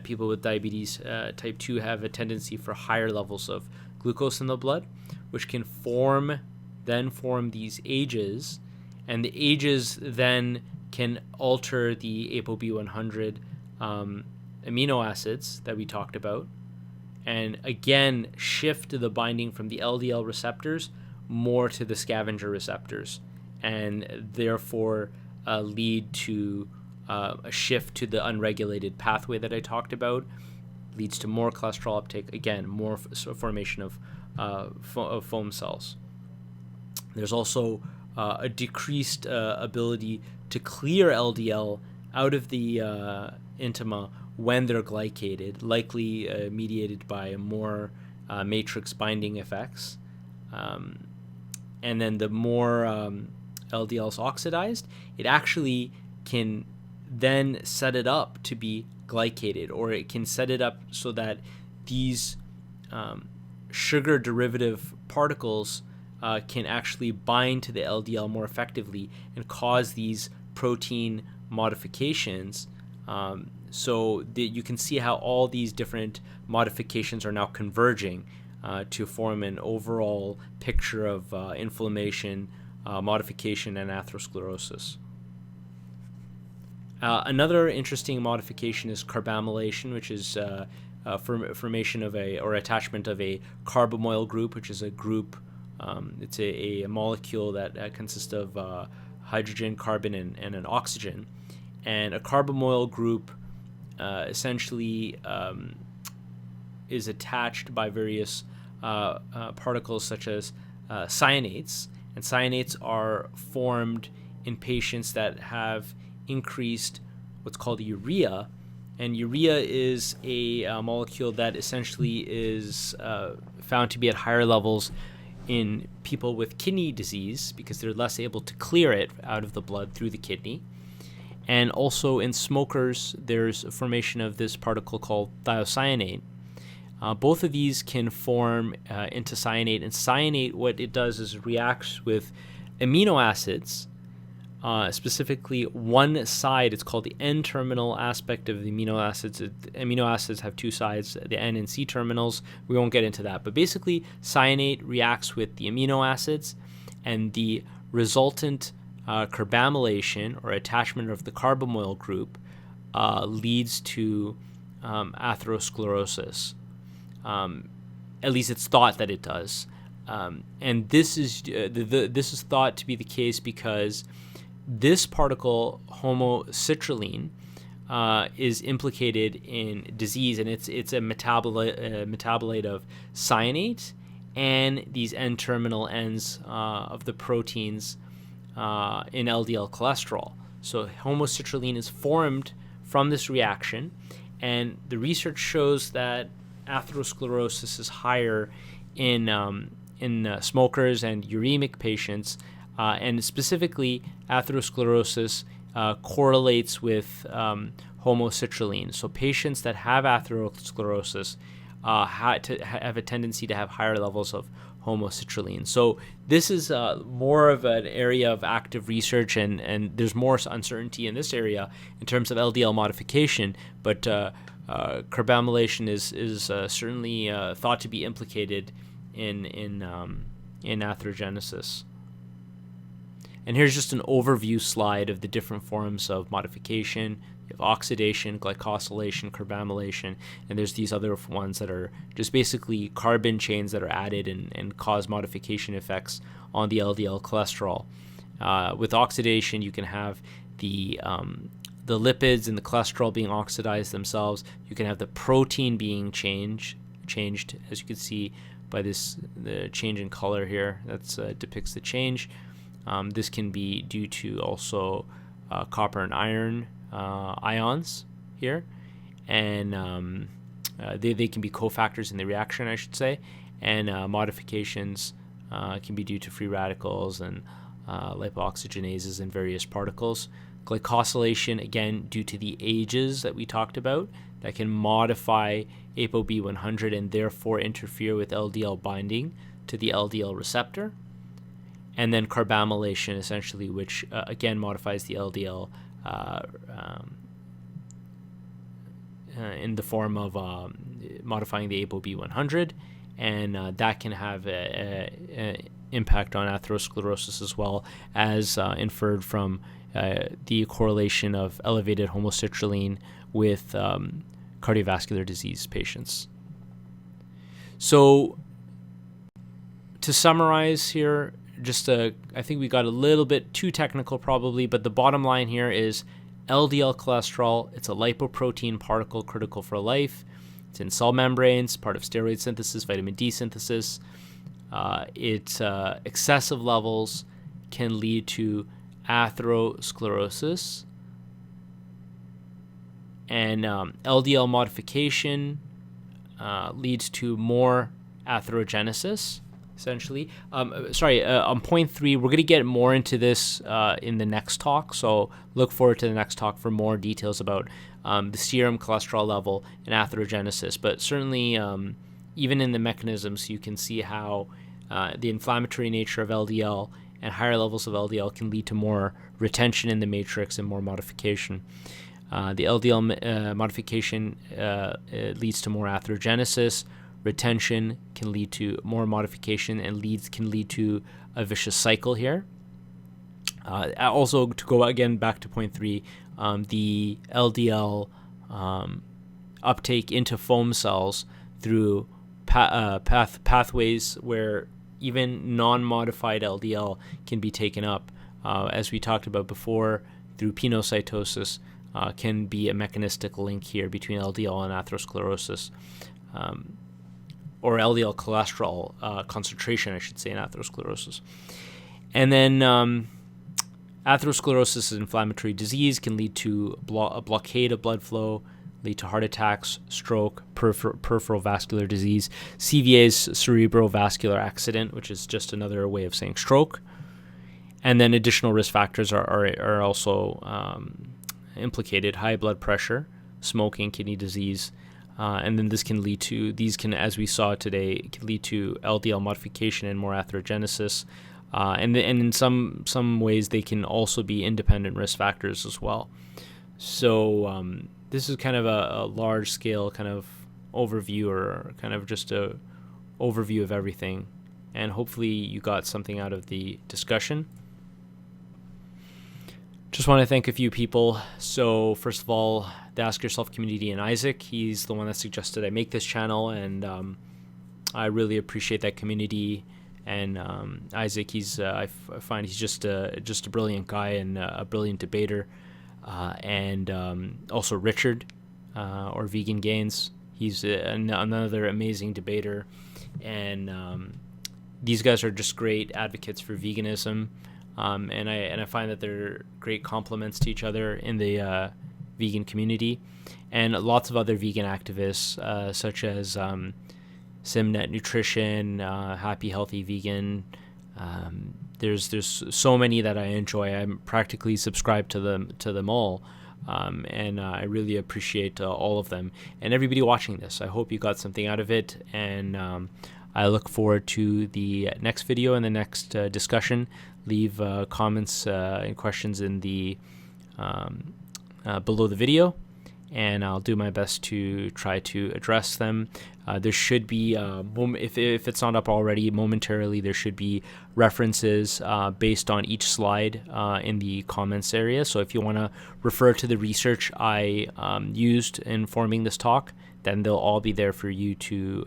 People with diabetes type 2 have a tendency for higher levels of glucose in the blood, which can form these AGEs, and the AGEs then can alter the ApoB100 amino acids that we talked about, and again shift the binding from the LDL receptors more to the scavenger receptors, and therefore lead to a shift to the unregulated pathway that I talked about, leads to more cholesterol uptake, again, more formation of foam cells. There's also a decreased ability to clear LDL out of the intima when they're glycated, likely mediated by more matrix binding effects. And then the more LDL is oxidized, it actually can then set it up to be glycated, or it can set it up so that these sugar derivative particles can actually bind to the LDL more effectively and cause these protein modifications. So that you can see how all these different modifications are now converging to form an overall picture of inflammation, modification, and atherosclerosis. Another interesting modification is carbamylation, which is formation of or attachment of a carbamoyl group, which is a group. It's a molecule that consists of hydrogen, carbon, and an oxygen. And a carbamoyl group essentially is attached by various particles such as cyanates. And cyanates are formed in patients that have increased what's called urea. And urea is a molecule that essentially is found to be at higher levels in people with kidney disease because they're less able to clear it out of the blood through the kidney. And also in smokers, there's a formation of this particle called thiocyanate. Both of these can form into cyanate, and cyanate, what it does is reacts with amino acids, specifically one side. It's called the N-terminal aspect of the amino acids. Amino acids have two sides, the N and C terminals. We won't get into that. But basically, cyanate reacts with the amino acids, and the resultant carbamylation, or attachment of the carbamoyl group, leads to atherosclerosis. At least it's thought that it does. And this is this is thought to be the case because this particle, homocitrulline, is implicated in disease, and it's a metabolite of cyanate and these N-terminal ends of the proteins in LDL cholesterol. So homocitrulline is formed from this reaction, and the research shows that atherosclerosis is higher in smokers and uremic patients, and specifically atherosclerosis correlates with homocitrulline. So patients that have atherosclerosis have a tendency to have higher levels of homocitrulline. So this is more of an area of active research, and there's more uncertainty in this area in terms of LDL modification, but Carbamylation is certainly thought to be implicated in atherogenesis. And here's just an overview slide of the different forms of modification. You have oxidation, glycosylation, carbamylation, and there's these other ones that are just basically carbon chains that are added and cause modification effects on the LDL cholesterol. With oxidation, you can have the lipids and the cholesterol being oxidized themselves. You can have the protein being changed, as you can see by the change in color here. That depicts the change. This can be due to also copper and iron ions here, and they can be cofactors in the reaction, I should say, and modifications can be due to free radicals and lipooxygenases and various particles. Glycosylation, again, due to the ages that we talked about, that can modify ApoB100 and therefore interfere with LDL binding to the LDL receptor. And then carbamylation, essentially, which again modifies the LDL in the form of modifying the ApoB100, and that can have an impact on atherosclerosis as well, as inferred from the correlation of elevated homocitrulline with cardiovascular disease patients. So to summarize here, I think we got a little bit too technical probably, but the bottom line here is LDL cholesterol. It's a lipoprotein particle critical for life. It's in cell membranes, part of steroid synthesis, vitamin D synthesis. Excessive levels can lead to atherosclerosis, and LDL modification leads to more atherogenesis, essentially. On point 3, we're going to get more into this in the next talk, so look forward to the next talk for more details about the serum cholesterol level and atherogenesis. But certainly, even in the mechanisms, you can see how the inflammatory nature of LDL and higher levels of LDL can lead to more retention in the matrix and more modification. The LDL modification leads to more atherogenesis. Retention can lead to more modification, and can lead to a vicious cycle here. Also, to go again back to point 3, the LDL uptake into foam cells through pathways where even non-modified LDL can be taken up, as we talked about before, through penocytosis, can be a mechanistic link here between LDL and atherosclerosis, or LDL cholesterol concentration, I should say, in atherosclerosis. And then atherosclerosis is an inflammatory disease, can lead to a blockade of blood flow, lead to heart attacks, stroke, peripheral vascular disease. CVA is cerebrovascular accident, which is just another way of saying stroke. And then additional risk factors are also implicated: high blood pressure, smoking, kidney disease, and then these can, as we saw today, can lead to LDL modification and more atherogenesis. And in some ways, they can also be independent risk factors as well. So this is kind of a large-scale kind of overview, or kind of just a overview of everything. And hopefully you got something out of the discussion. Just want to thank a few people. So first of all, the Ask Yourself community and Isaac. He's the one that suggested I make this channel, and I really appreciate that community. And Isaac, I find he's just a brilliant guy and a brilliant debater. And also Richard, or Vegan Gains. He's another amazing debater, and these guys are just great advocates for veganism. And I find that they're great complements to each other in the vegan community, and lots of other vegan activists, such as Simnet Nutrition, Happy Healthy Vegan. There's so many that I enjoy. I'm practically subscribed to them all, and I really appreciate all of them and everybody watching this. I hope you got something out of it, and I look forward to the next video and the next discussion. Leave comments and questions in the below the video, and I'll do my best to try to address them. There should be, if it's not up already, momentarily there should be references based on each slide in the comments area. So if you want to refer to the research I used in forming this talk, then they'll all be there for you to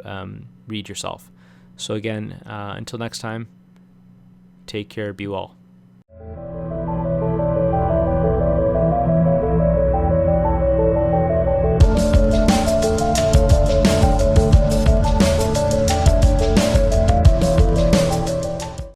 read yourself. So again, until next time, take care, be well.